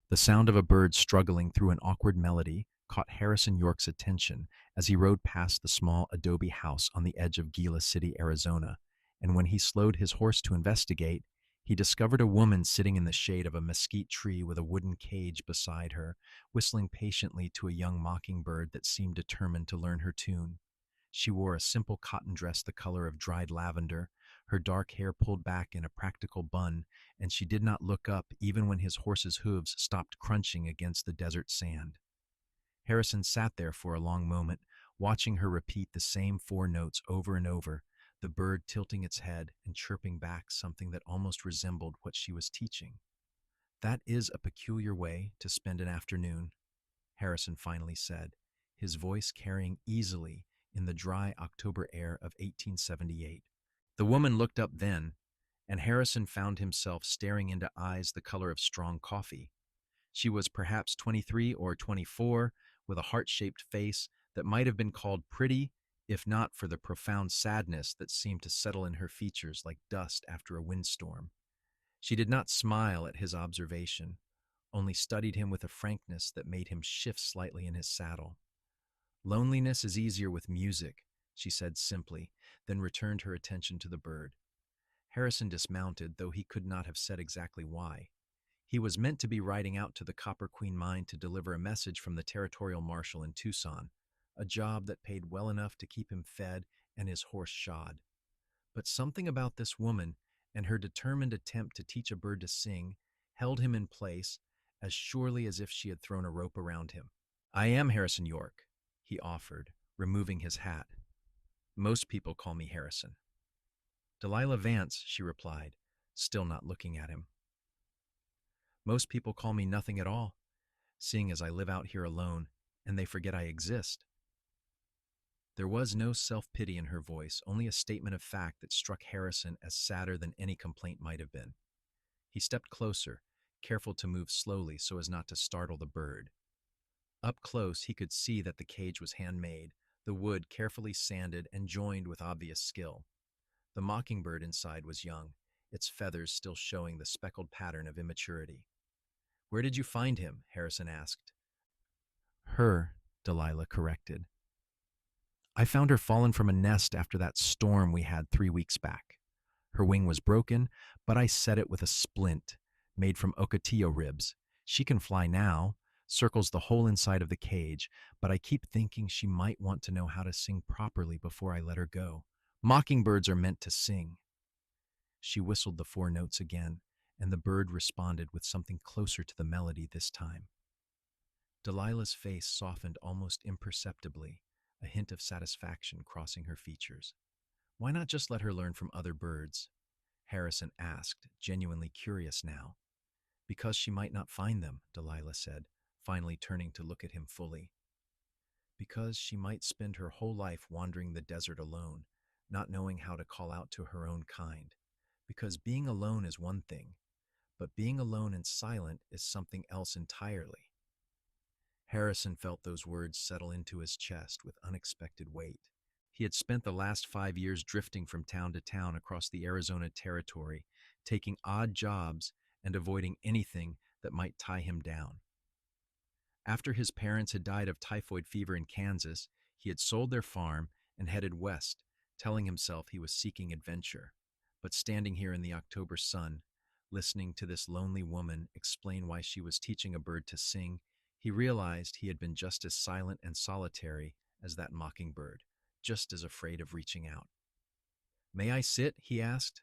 The sound of a bird struggling through an awkward melody caught Harrison York's attention as he rode past the small adobe house on the edge of Gila City, Arizona, and when he slowed his horse to investigate, he discovered a woman sitting in the shade of a mesquite tree with a wooden cage beside her, whistling patiently to a young mockingbird that seemed determined to learn her tune. She wore a simple cotton dress the color of dried lavender, her dark hair pulled back in a practical bun, and she did not look up even when his horse's hooves stopped crunching against the desert sand. Harrison sat there for a long moment, watching her repeat the same four notes over and over, the bird tilting its head and chirping back something that almost resembled what she was teaching. "That is a peculiar way to spend an afternoon," Harrison finally said, his voice carrying easily in the dry October air of 1878. The woman looked up then, and Harrison found himself staring into eyes the color of strong coffee. She was perhaps 23 or 24, with a heart-shaped face that might have been called pretty, if not for the profound sadness that seemed to settle in her features like dust after a windstorm. She did not smile at his observation, only studied him with a frankness that made him shift slightly in his saddle. "Loneliness is easier with music," she said simply, then returned her attention to the bird. Harrison dismounted, though he could not have said exactly why. He was meant to be riding out to the Copper Queen mine to deliver a message from the territorial marshal in Tucson, a job that paid well enough to keep him fed and his horse shod. But something about this woman and her determined attempt to teach a bird to sing held him in place as surely as if she had thrown a rope around him. "I am Harrison York," he offered, removing his hat. "Most people call me Harrison." "Delilah Vance," she replied, still not looking at him. "Most people call me nothing at all, seeing as I live out here alone, and they forget I exist." There was no self-pity in her voice, only a statement of fact that struck Harrison as sadder than any complaint might have been. He stepped closer, careful to move slowly so as not to startle the bird. Up close, he could see that the cage was handmade, the wood carefully sanded and joined with obvious skill. The mockingbird inside was young, its feathers still showing the speckled pattern of immaturity. "Where did you find him?" Harrison asked. "Her," Delilah corrected. "I found her fallen from a nest after that storm we had 3 weeks back. Her wing was broken, but I set it with a splint made from ocotillo ribs. She can fly now, circles the whole inside of the cage, but I keep thinking she might want to know how to sing properly before I let her go. Mockingbirds are meant to sing." She whistled the four notes again, and the bird responded with something closer to the melody this time. Delilah's face softened almost imperceptibly, a hint of satisfaction crossing her features. "Why not just let her learn from other birds?" Harrison asked, genuinely curious now. "Because she might not find them," Delilah said, finally turning to look at him fully. "Because she might spend her whole life wandering the desert alone, not knowing how to call out to her own kind. Because being alone is one thing, but being alone and silent is something else entirely." Harrison felt those words settle into his chest with unexpected weight. He had spent the last 5 years drifting from town to town across the Arizona territory, taking odd jobs and avoiding anything that might tie him down. After his parents had died of typhoid fever in Kansas, he had sold their farm and headed west, telling himself he was seeking adventure. But standing here in the October sun, listening to this lonely woman explain why she was teaching a bird to sing, he realized he had been just as silent and solitary as that mockingbird, just as afraid of reaching out. "May I sit?" he asked.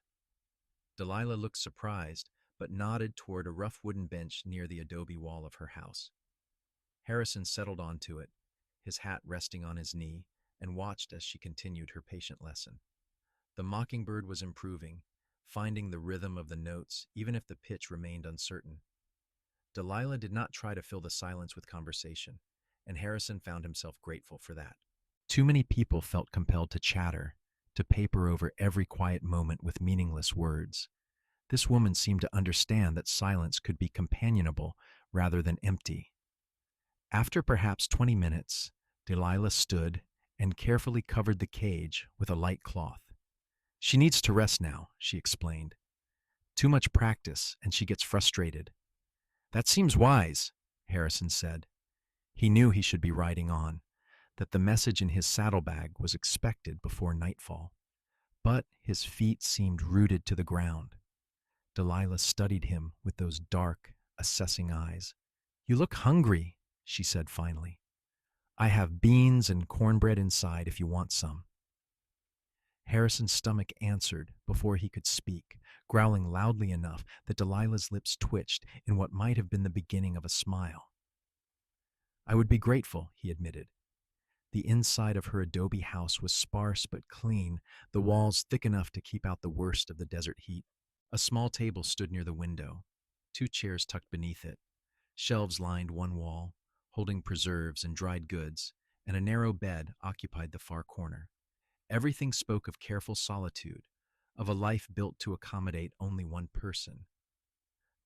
Delilah looked surprised, but nodded toward a rough wooden bench near the adobe wall of her house. Harrison settled onto it, his hat resting on his knee, and watched as she continued her patient lesson. The mockingbird was improving, finding the rhythm of the notes even if the pitch remained uncertain. Delilah did not try to fill the silence with conversation, and Harrison found himself grateful for that. Too many people felt compelled to chatter, to paper over every quiet moment with meaningless words. This woman seemed to understand that silence could be companionable rather than empty. After perhaps 20 minutes, Delilah stood and carefully covered the cage with a light cloth. "She needs to rest now," she explained. "Too much practice, and she gets frustrated." That seems wise, Harrison said. He knew he should be riding on, that the message in his saddlebag was expected before nightfall. But his feet seemed rooted to the ground. Delilah studied him with those dark, assessing eyes. You look hungry, she said finally. I have beans and cornbread inside if you want some. Harrison's stomach answered before he could speak, growling loudly enough that Delilah's lips twitched in what might have been the beginning of a smile. I would be grateful, he admitted. The inside of her adobe house was sparse but clean, the walls thick enough to keep out the worst of the desert heat. A small table stood near the window, 2 chairs tucked beneath it. Shelves lined one wall, holding preserves and dried goods, and a narrow bed occupied the far corner. Everything spoke of careful solitude, of a life built to accommodate only one person.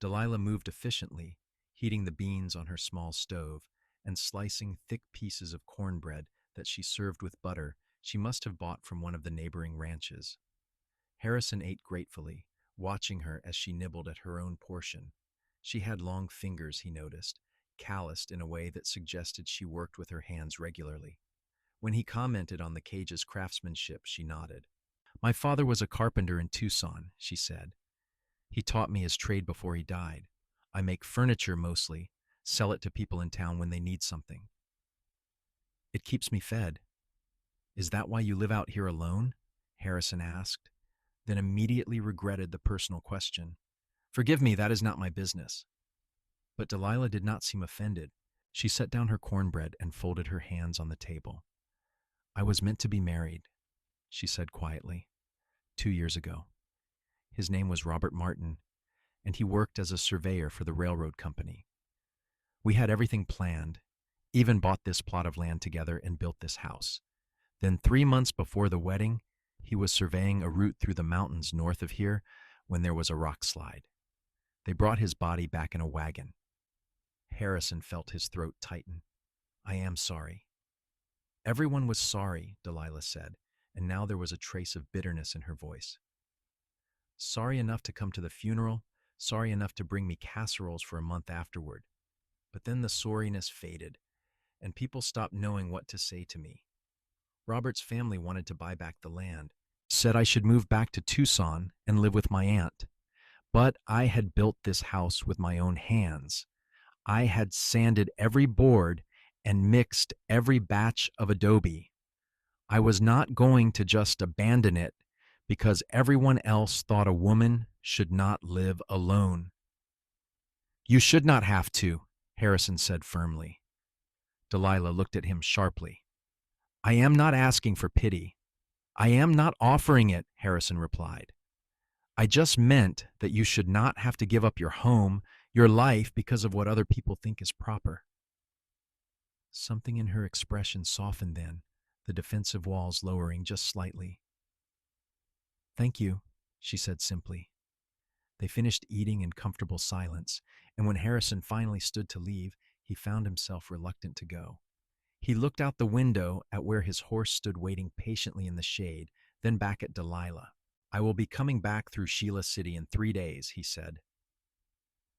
Delilah moved efficiently, heating the beans on her small stove and slicing thick pieces of cornbread that she served with butter she must have bought from one of the neighboring ranches. Harrison ate gratefully, watching her as she nibbled at her own portion. She had long fingers, he noticed, calloused in a way that suggested she worked with her hands regularly. When he commented on the cage's craftsmanship, she nodded. My father was a carpenter in Tucson, she said. He taught me his trade before he died. I make furniture mostly, sell it to people in town when they need something. It keeps me fed. Is that why you live out here alone? Harrison asked, then immediately regretted the personal question. Forgive me, that is not my business. But Delilah did not seem offended. She set down her cornbread and folded her hands on the table. I was meant to be married, she said quietly, 2 years ago. His name was Robert Martin, and he worked as a surveyor for the railroad company. We had everything planned, even bought this plot of land together and built this house. Then 3 months before the wedding, he was surveying a route through the mountains north of here when there was a rock slide. They brought his body back in a wagon. Harrison felt his throat tighten. I am sorry. Everyone was sorry, Delilah said, and now there was a trace of bitterness in her voice. Sorry enough to come to the funeral, sorry enough to bring me casseroles for a month afterward. But then the sorriness faded, and people stopped knowing what to say to me. Robert's family wanted to buy back the land, said I should move back to Tucson and live with my aunt. But I had built this house with my own hands. I had sanded every board and mixed every batch of adobe. I was not going to just abandon it because everyone else thought a woman should not live alone. You should not have to, Harrison said firmly. Delilah looked at him sharply. I am not asking for pity. I am not offering it, Harrison replied. I just meant that you should not have to give up your home, your life, because of what other people think is proper. Something in her expression softened then, the defensive walls lowering just slightly. Thank you, she said simply. They finished eating in comfortable silence, and when Harrison finally stood to leave, he found himself reluctant to go. He looked out the window at where his horse stood waiting patiently in the shade, then back at Delilah. I will be coming back through Sheila City in 3 days, he said.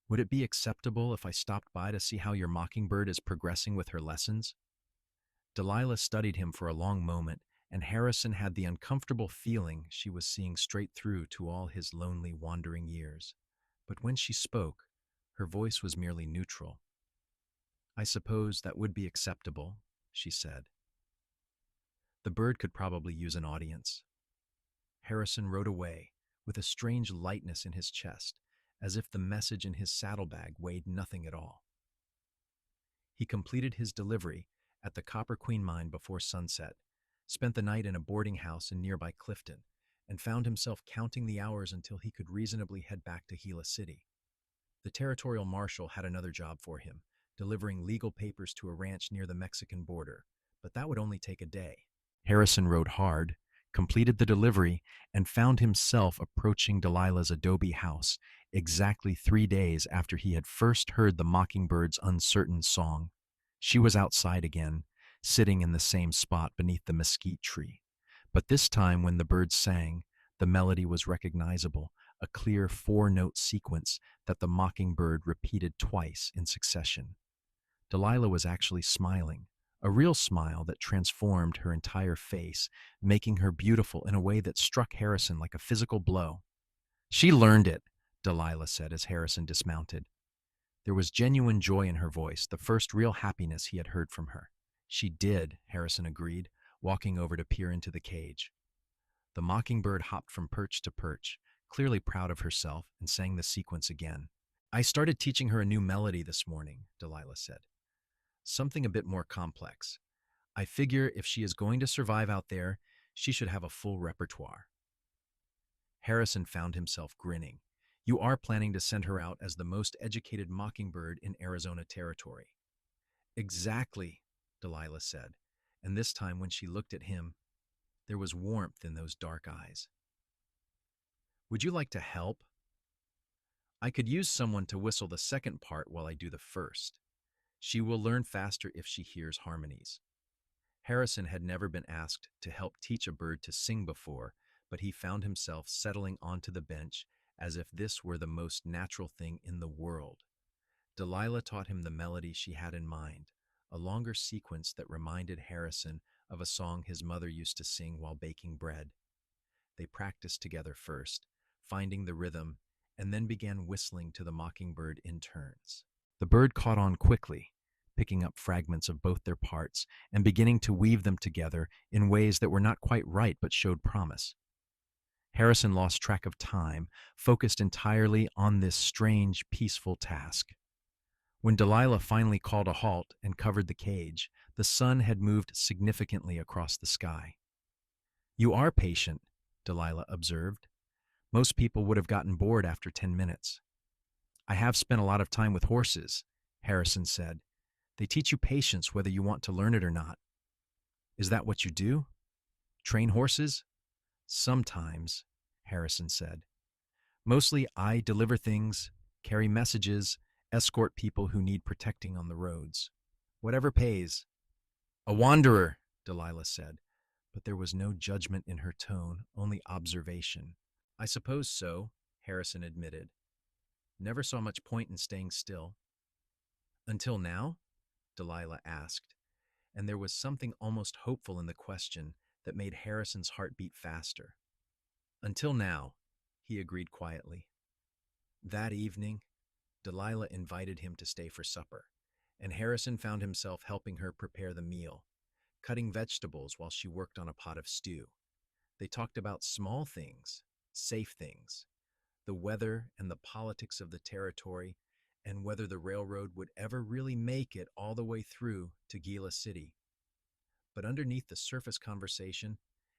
Would it be acceptable if I stopped by to see how your mockingbird is progressing with her lessons? Delilah studied him for a long moment, and Harrison had the uncomfortable feeling she was seeing straight through to all his lonely, wandering years. But when she spoke, her voice was merely neutral. I suppose that would be acceptable, she said. The bird could probably use an audience. Harrison rode away, with a strange lightness in his chest, as if the message in his saddlebag weighed nothing at all. He completed his delivery at the Copper Queen mine before sunset, spent the night in a boarding house in nearby Clifton, and found himself counting the hours until he could reasonably head back to Gila City. The territorial marshal had another job for him, delivering legal papers to a ranch near the Mexican border, but that would only take a day. Harrison rode hard, completed the delivery, and found himself approaching Delilah's adobe house exactly 3 days after he had first heard the mockingbird's uncertain song. She was outside again, sitting in the same spot beneath the mesquite tree. But this time when the bird sang, the melody was recognizable, a clear four-note sequence that the mockingbird repeated twice in succession. Delilah was actually smiling, a real smile that transformed her entire face, making her beautiful in a way that struck Harrison like a physical blow. "She learned it," Delilah said as Harrison dismounted. There was genuine joy in her voice, the first real happiness he had heard from her. "She did," Harrison agreed, walking over to peer into the cage. The mockingbird hopped from perch to perch, clearly proud of herself, and sang the sequence again. "I started teaching her a new melody this morning," Delilah said. "Something a bit more complex. I figure if she is going to survive out there, she should have a full repertoire." Harrison found himself grinning. "You are planning to send her out as the most educated mockingbird in Arizona territory." "Exactly," Delilah said, and this time when she looked at him, there was warmth in those dark eyes. "Would you like to help? I could use someone to whistle the second part while I do the first. She will learn faster if she hears harmonies." Harrison had never been asked to help teach a bird to sing before, but he found himself settling onto the bench as if this were the most natural thing in the world. Delilah taught him the melody she had in mind, a longer sequence that reminded Harrison of a song his mother used to sing while baking bread. They practiced together first, finding the rhythm, and then began whistling to the mockingbird in turns. The bird caught on quickly, picking up fragments of both their parts and beginning to weave them together in ways that were not quite right but showed promise. Harrison lost track of time, focused entirely on this strange, peaceful task. When Delilah finally called a halt and covered the cage, the sun had moved significantly across the sky. "You are patient," Delilah observed. "Most people would have gotten bored after 10 minutes." "I have spent a lot of time with horses," Harrison said. "They teach you patience whether you want to learn it or not." "Is that what you do? Train horses?" "Sometimes," Harrison said. "Mostly I deliver things, carry messages, escort people who need protecting on the roads. Whatever pays." "A wanderer," Delilah said, but there was no judgment in her tone, only observation. "I suppose so," Harrison admitted. "Never saw much point in staying still." "Until now?" Delilah asked, and there was something almost hopeful in the question that made Harrison's heart beat faster. "Until now," he agreed quietly. That evening, Delilah invited him to stay for supper, and Harrison found himself helping her prepare the meal, cutting vegetables while she worked on a pot of stew. They talked about small things, safe things, the weather and the politics of the territory, and whether the railroad would ever really make it all the way through to Gila City. But underneath the surface conversation,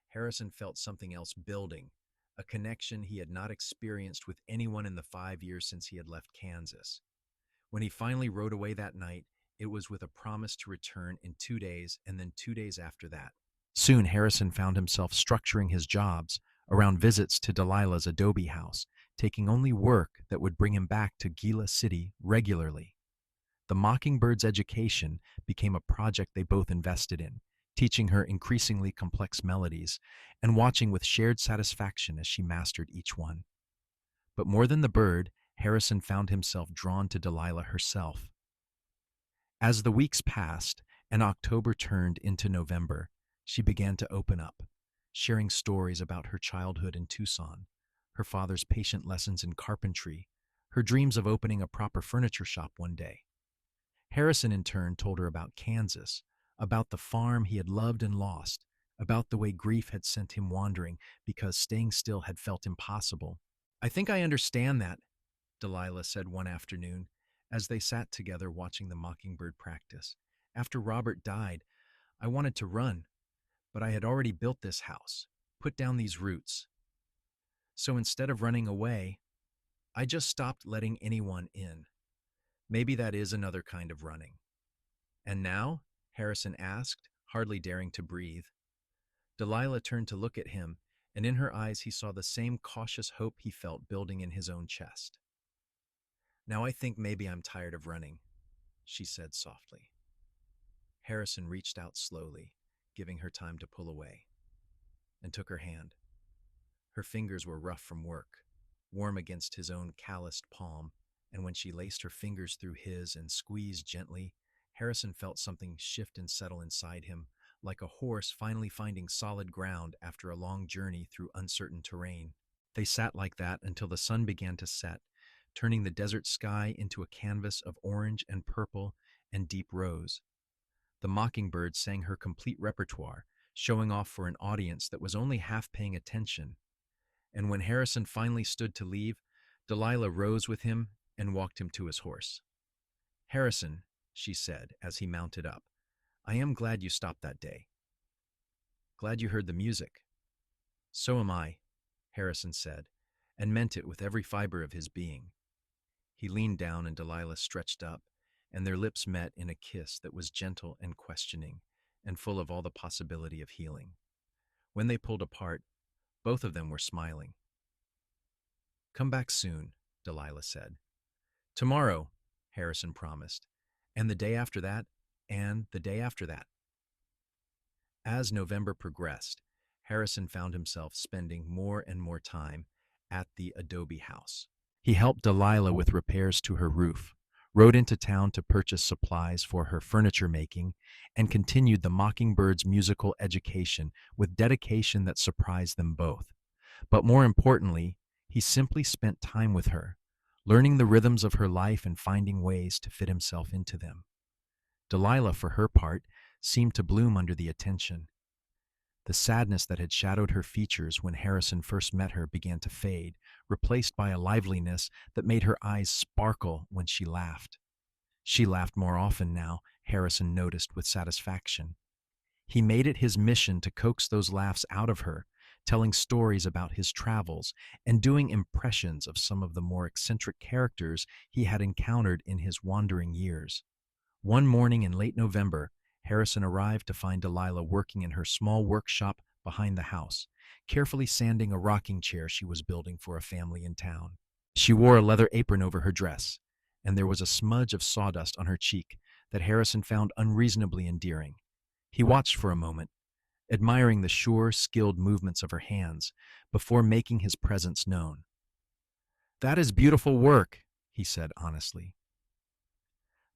Harrison felt something else building, a connection he had not experienced with anyone in the 5 years since he had left Kansas. When he finally rode away that night, it was with a promise to return in 2 days and then 2 days after that. Soon, Harrison found himself structuring his jobs around visits to Delilah's adobe house, taking only work that would bring him back to Gila City regularly. The Mockingbird's education became a project they both invested in, teaching her increasingly complex melodies and watching with shared satisfaction as she mastered each one. But more than the bird, Harrison found himself drawn to Delilah herself. As the weeks passed and October turned into November, she began to open up, sharing stories about her childhood in Tucson, her father's patient lessons in carpentry, her dreams of opening a proper furniture shop one day. Harrison, in turn, told her about Kansas, about the farm he had loved and lost, about the way grief had sent him wandering because staying still had felt impossible. "I think I understand that," Delilah said one afternoon as they sat together watching the mockingbird practice. "After Robert died, I wanted to run, but I had already built this house, put down these roots. So instead of running away, I just stopped letting anyone in. Maybe that is another kind of running." "And now?" Harrison asked, hardly daring to breathe. Delilah turned to look at him, and in her eyes he saw the same cautious hope he felt building in his own chest. "Now I think maybe I'm tired of running," she said softly. Harrison reached out slowly, giving her time to pull away, and took her hand. Her fingers were rough from work, warm against his own calloused palm, and when she laced her fingers through his and squeezed gently, Harrison felt something shift and settle inside him, like a horse finally finding solid ground after a long journey through uncertain terrain. They sat like that until the sun began to set, turning the desert sky into a canvas of orange and purple and deep rose. The mockingbird sang her complete repertoire, showing off for an audience that was only half paying attention. And when Harrison finally stood to leave, Delilah rose with him and walked him to his horse. "Harrison," she said as he mounted up, "I am glad you stopped that day. Glad you heard the music." "So am I," Harrison said, and meant it with every fiber of his being. He leaned down and Delilah stretched up, and their lips met in a kiss that was gentle and questioning, and full of all the possibility of healing. When they pulled apart, both of them were smiling. "Come back soon," Delilah said. "Tomorrow," Harrison promised, "and the day after that, and the day after that." As November progressed, Harrison found himself spending more and more time at the adobe house. He helped Delilah with repairs to her roof, rode into town to purchase supplies for her furniture making, and continued the Mockingbird's musical education with dedication that surprised them both. But more importantly, he simply spent time with her, learning the rhythms of her life and finding ways to fit himself into them. Delilah, for her part, seemed to bloom under the attention. The sadness that had shadowed her features when Harrison first met her began to fade, replaced by a liveliness that made her eyes sparkle when she laughed. She laughed more often now, Harrison noticed with satisfaction. He made it his mission to coax those laughs out of her, telling stories about his travels and doing impressions of some of the more eccentric characters he had encountered in his wandering years. One morning in late November, Harrison arrived to find Delilah working in her small workshop behind the house, carefully sanding a rocking chair she was building for a family in town. She wore a leather apron over her dress, and there was a smudge of sawdust on her cheek that Harrison found unreasonably endearing. He watched for a moment, admiring the sure, skilled movements of her hands before making his presence known. "That is beautiful work," he said honestly.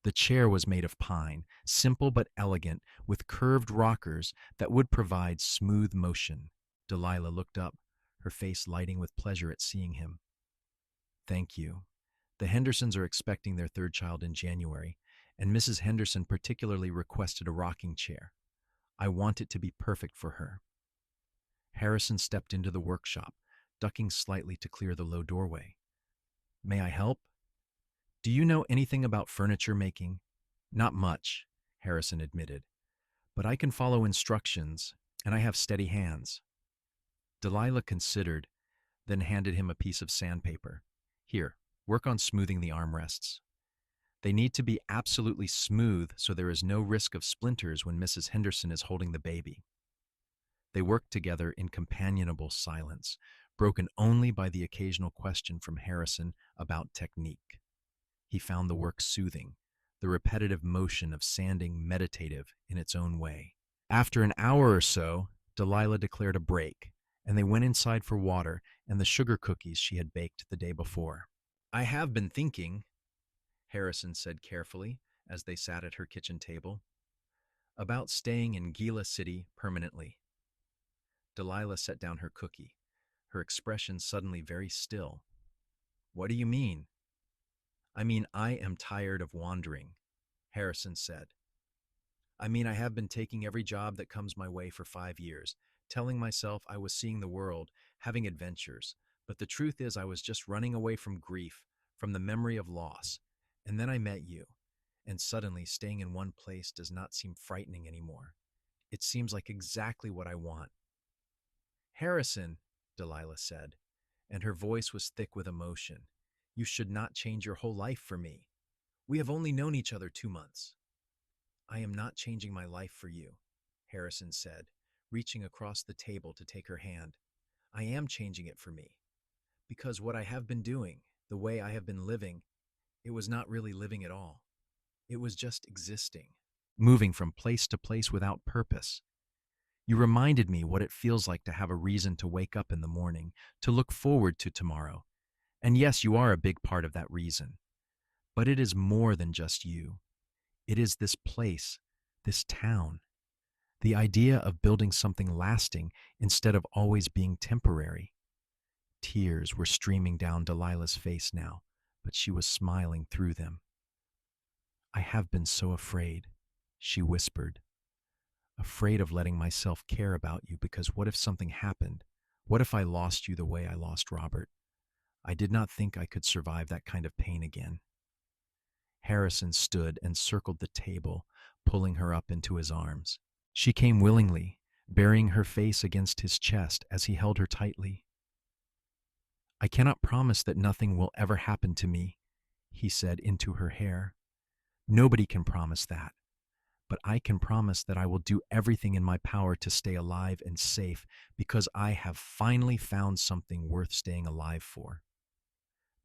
The chair was made of pine, simple but elegant, with curved rockers that would provide smooth motion. Delilah looked up, her face lighting with pleasure at seeing him. "Thank you. The Hendersons are expecting their third child in January, and Mrs. Henderson particularly requested a rocking chair. I want it to be perfect for her." Harrison stepped into the workshop, ducking slightly to clear the low doorway. "May I help? Do you know anything about furniture making?" "Not much," Harrison admitted, "but I can follow instructions, and I have steady hands." Delilah considered, then handed him a piece of sandpaper. "Here, work on smoothing the armrests. They need to be absolutely smooth so there is no risk of splinters when Mrs. Henderson is holding the baby." They worked together in companionable silence, broken only by the occasional question from Harrison about technique. He found the work soothing, the repetitive motion of sanding meditative in its own way. After an hour or so, Delilah declared a break, and they went inside for water and the sugar cookies she had baked the day before. "I have been thinking," Harrison said carefully as they sat at her kitchen table, "about staying in Gila City permanently." Delilah set down her cookie, her expression suddenly very still. "What do you mean?" "I mean, I am tired of wandering," Harrison said. I have been taking every job that comes my way for 5 years, telling myself I was seeing the world, having adventures, but the truth is I was just running away from grief, from the memory of loss. And then I met you, and suddenly staying in one place does not seem frightening anymore. It seems like exactly what I want." "Harrison," Delilah said, and her voice was thick with emotion, "you should not change your whole life for me. We have only known each other 2 months." "I am not changing my life for you," Harrison said, reaching across the table to take her hand. "I am changing it for me. Because what I have been doing, the way I have been living, it was not really living at all. It was just existing, moving from place to place without purpose. You reminded me what it feels like to have a reason to wake up in the morning, to look forward to tomorrow, And yes, you are a big part of that reason. But it is more than just you. It is this place, this town. The idea of building something lasting instead of always being temporary. Tears were streaming down Delilah's face now, but she was smiling through them. I have been so afraid, she whispered. Afraid of letting myself care about you because what if something happened? What if I lost you the way I lost Robert? I did not think I could survive that kind of pain again. Harrison stood and circled the table, pulling her up into his arms. She came willingly, burying her face against his chest as he held her tightly. I cannot promise that nothing will ever happen to me, he said into her hair. Nobody can promise that, but I can promise that I will do everything in my power to stay alive and safe because I have finally found something worth staying alive for.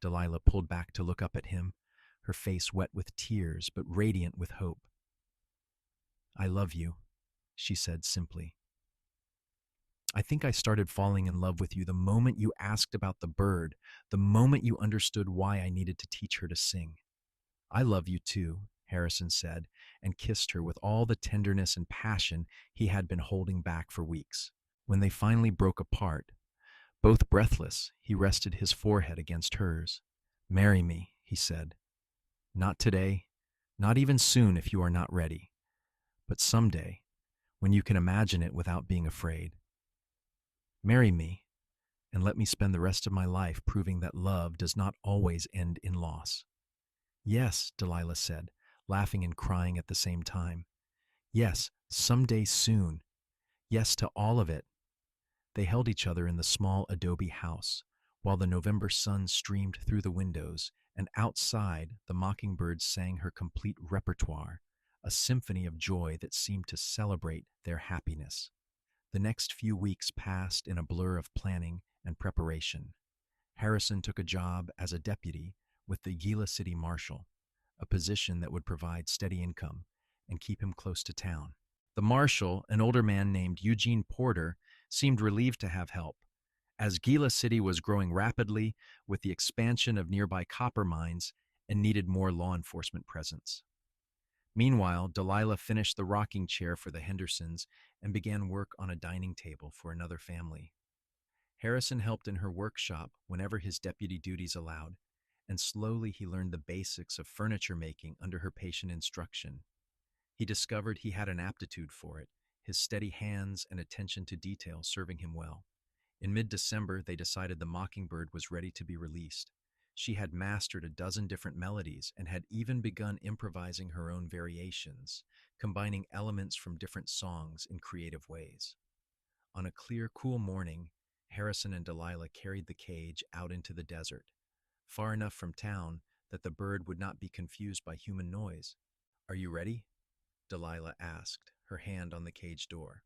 Delilah pulled back to look up at him, her face wet with tears but radiant with hope. I love you, she said simply. I think I started falling in love with you the moment you asked about the bird, the moment you understood why I needed to teach her to sing. I love you too, Harrison said, and kissed her with all the tenderness and passion he had been holding back for weeks. When they finally broke apart, both breathless, he rested his forehead against hers. Marry me, he said. Not today, not even soon if you are not ready, but someday, when you can imagine it without being afraid. Marry me, and let me spend the rest of my life proving that love does not always end in loss. Yes, Delilah said, laughing and crying at the same time. Yes, someday soon. Yes to all of it. They held each other in the small adobe house, while the November sun streamed through the windows, and outside the mockingbirds sang her complete repertoire, a symphony of joy that seemed to celebrate their happiness. The next few weeks passed in a blur of planning and preparation. Harrison took a job as a deputy with the Gila City Marshal, a position that would provide steady income and keep him close to town. The marshal, an older man named Eugene Porter, seemed relieved to have help, as Gila City was growing rapidly with the expansion of nearby copper mines and needed more law enforcement presence. Meanwhile, Delilah finished the rocking chair for the Hendersons and began work on a dining table for another family. Harrison helped in her workshop whenever his deputy duties allowed, and slowly he learned the basics of furniture making under her patient instruction. He discovered he had an aptitude for it, his steady hands and attention to detail serving him well. In mid-December, they decided the Mockingbird was ready to be released. She had mastered a dozen different melodies and had even begun improvising her own variations, combining elements from different songs in creative ways. On a clear, cool morning, Harrison and Delilah carried the cage out into the desert, far enough from town that the bird would not be confused by human noise. Are you ready? Delilah asked, her hand on the cage door.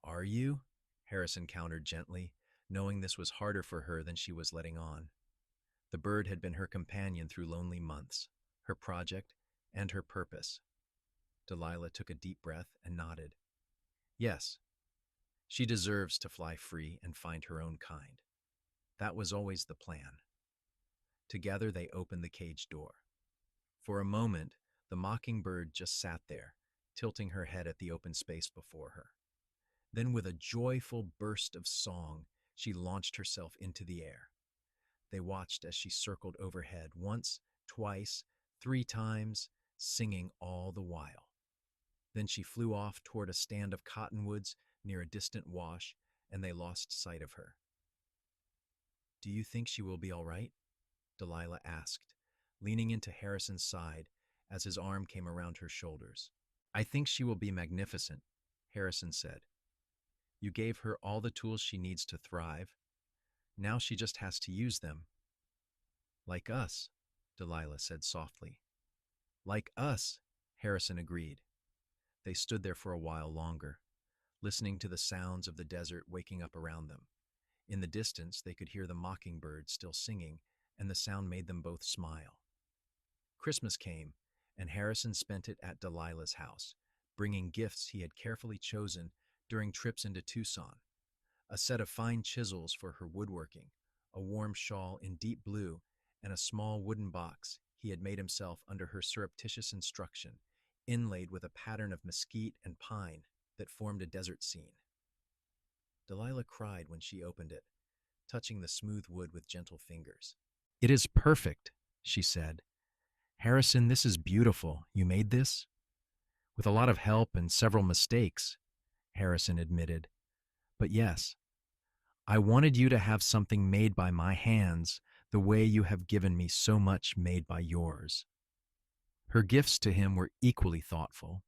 Are you? Harrison countered gently, knowing this was harder for her than she was letting on. The bird had been her companion through lonely months, her project, and her purpose. Delilah took a deep breath and nodded. Yes, she deserves to fly free and find her own kind. That was always the plan. Together they opened the cage door. For a moment, the mockingbird just sat there, tilting her head at the open space before her. Then with a joyful burst of song, she launched herself into the air. They watched as she circled overhead once, twice, 3 times, singing all the while. Then she flew off toward a stand of cottonwoods near a distant wash, and they lost sight of her. Do you think she will be all right? Delilah asked, leaning into Harrison's side as his arm came around her shoulders. I think she will be magnificent, Harrison said. You gave her all the tools she needs to thrive. Now she just has to use them. Like us, Delilah said softly. Like us, Harrison agreed. They stood there for a while longer, listening to the sounds of the desert waking up around them. In the distance, they could hear the mockingbird still singing, and the sound made them both smile. Christmas came, and Harrison spent it at Delilah's house, bringing gifts he had carefully chosen during trips into Tucson. A set of fine chisels for her woodworking, a warm shawl in deep blue, and a small wooden box he had made himself under her surreptitious instruction, inlaid with a pattern of mesquite and pine that formed a desert scene. Delilah cried when she opened it, touching the smooth wood with gentle fingers. "It is perfect," she said. "Harrison, this is beautiful. You made this?" "With a lot of help and several mistakes," Harrison admitted. "But yes, I wanted you to have something made by my hands the way you have given me so much made by yours." Her gifts to him were equally thoughtful.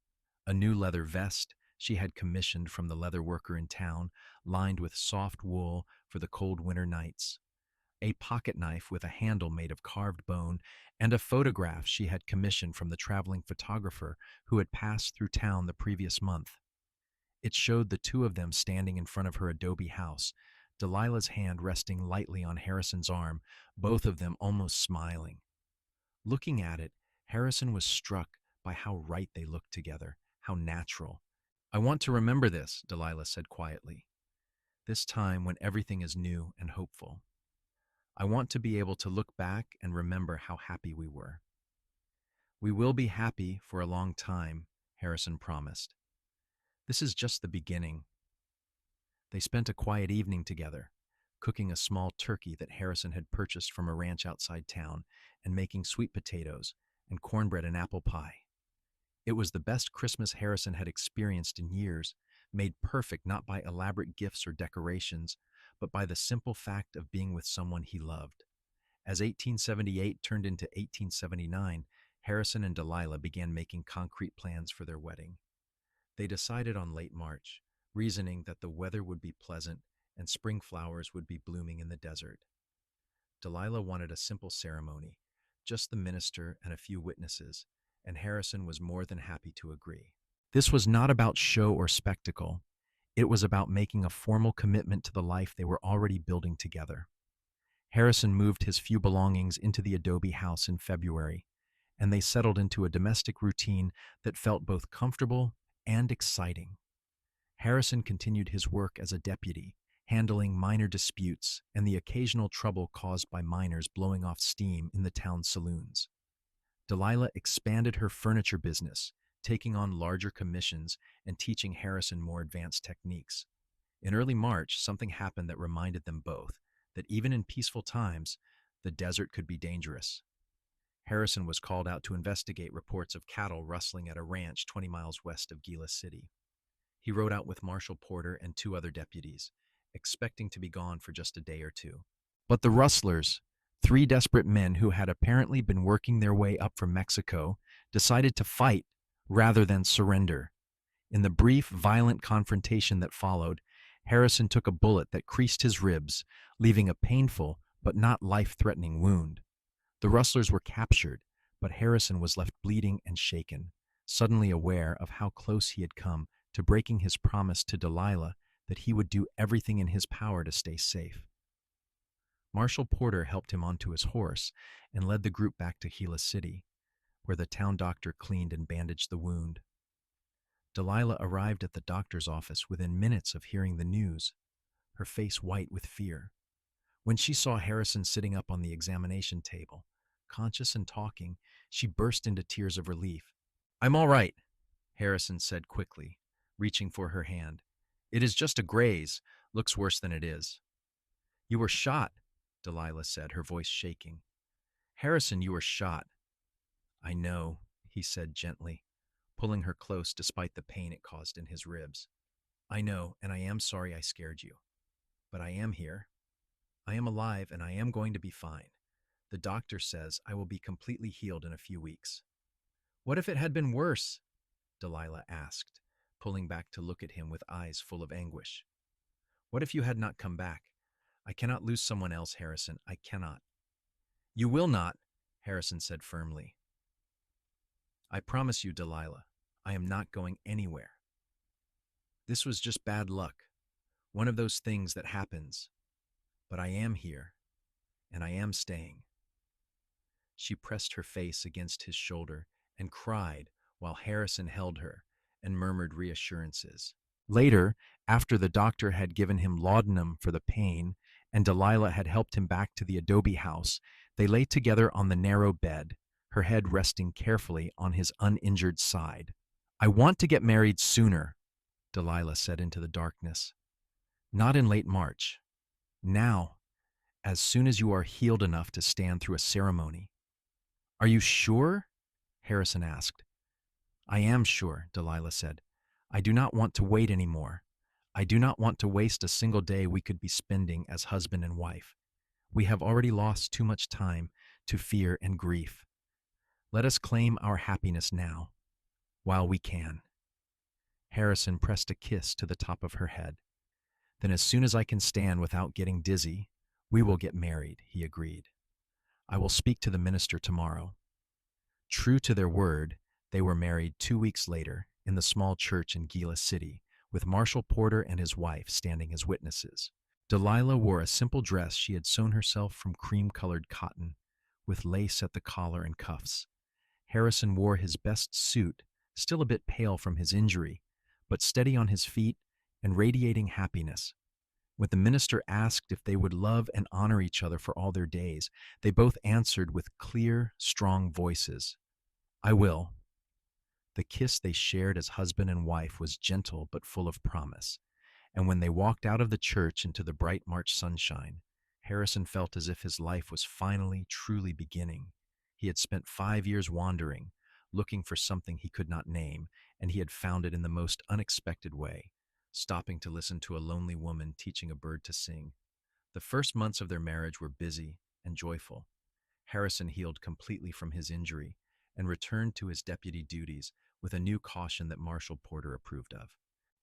A new leather vest she had commissioned from the leather worker in town, lined with soft wool for the cold winter nights, a pocket knife with a handle made of carved bone, and a photograph she had commissioned from the traveling photographer who had passed through town the previous month. It showed the two of them standing in front of her adobe house, Delilah's hand resting lightly on Harrison's arm, both of them almost smiling. Looking at it, Harrison was struck by how right they looked together, how natural. "I want to remember this," Delilah said quietly. "This time when everything is new and hopeful. I want to be able to look back and remember how happy we were." "We will be happy for a long time," Harrison promised. "This is just the beginning." They spent a quiet evening together, cooking a small turkey that Harrison had purchased from a ranch outside town and making sweet potatoes and cornbread and apple pie. It was the best Christmas Harrison had experienced in years, made perfect not by elaborate gifts or decorations, but by the simple fact of being with someone he loved. As 1878 turned into 1879, Harrison and Delilah began making concrete plans for their wedding. They decided on late March, reasoning that the weather would be pleasant and spring flowers would be blooming in the desert. Delilah wanted a simple ceremony, just the minister and a few witnesses, and Harrison was more than happy to agree. This was not about show or spectacle. It was about making a formal commitment to the life they were already building together. Harrison moved his few belongings into the adobe house in February, and they settled into a domestic routine that felt both comfortable and exciting. Harrison continued his work as a deputy, handling minor disputes and the occasional trouble caused by miners blowing off steam in the town saloons. Delilah expanded her furniture business, taking on larger commissions and teaching Harrison more advanced techniques. In early March, something happened that reminded them both that even in peaceful times, the desert could be dangerous. Harrison was called out to investigate reports of cattle rustling at a ranch 20 miles west of Gila City. He rode out with Marshal Porter and two other deputies, expecting to be gone for just a day or two. But the rustlers, three desperate men who had apparently been working their way up from Mexico, decided to fight rather than surrender. In the brief, violent confrontation that followed, Harrison took a bullet that creased his ribs, leaving a painful but not life-threatening wound. The rustlers were captured, but Harrison was left bleeding and shaken, suddenly aware of how close he had come to breaking his promise to Delilah that he would do everything in his power to stay safe. Marshal Porter helped him onto his horse and led the group back to Gila City, where the town doctor cleaned and bandaged the wound. Delilah arrived at the doctor's office within minutes of hearing the news, her face white with fear. When she saw Harrison sitting up on the examination table, conscious and talking, she burst into tears of relief. "I'm all right," Harrison said quickly, reaching for her hand. "It is just a graze. Looks worse than it is." "You were shot," Delilah said, her voice shaking. "Harrison, you were shot." "I know," he said gently, pulling her close despite the pain it caused in his ribs. "I know, and I am sorry I scared you. But I am here. I am alive, and I am going to be fine. The doctor says I will be completely healed in a few weeks." "What if it had been worse?" Delilah asked, pulling back to look at him with eyes full of anguish. "What if you had not come back? I cannot lose someone else, Harrison. I cannot." "You will not," Harrison said firmly. "I promise you, Delilah, I am not going anywhere. This was just bad luck, one of those things that happens. But I am here, and I am staying." She pressed her face against his shoulder and cried while Harrison held her and murmured reassurances. Later, after the doctor had given him laudanum for the pain and Delilah had helped him back to the adobe house, they lay together on the narrow bed, her head resting carefully on his uninjured side. I want to get married sooner, Delilah said into the darkness. Not in late March. Now, as soon as you are healed enough to stand through a ceremony. Are you sure? Harrison asked. I am sure, Delilah said. I do not want to wait any more. I do not want to waste a single day we could be spending as husband and wife. We have already lost too much time to fear and grief. Let us claim our happiness now, while we can. Harrison pressed a kiss to the top of her head. Then as soon as I can stand without getting dizzy, we will get married, he agreed. I will speak to the minister tomorrow. True to their word, they were married 2 weeks later in the small church in Gila City, with Marshall Porter and his wife standing as witnesses. Delilah wore a simple dress she had sewn herself from cream-colored cotton, with lace at the collar and cuffs. Harrison wore his best suit, still a bit pale from his injury, but steady on his feet and radiating happiness. When the minister asked if they would love and honor each other for all their days, they both answered with clear, strong voices, I will. The kiss they shared as husband and wife was gentle but full of promise, and when they walked out of the church into the bright March sunshine, Harrison felt as if his life was finally, truly beginning. He had spent 5 years wandering, looking for something he could not name, and he had found it in the most unexpected way, stopping to listen to a lonely woman teaching a bird to sing. The first months of their marriage were busy and joyful. Harrison healed completely from his injury and returned to his deputy duties with a new caution that Marshall Porter approved of.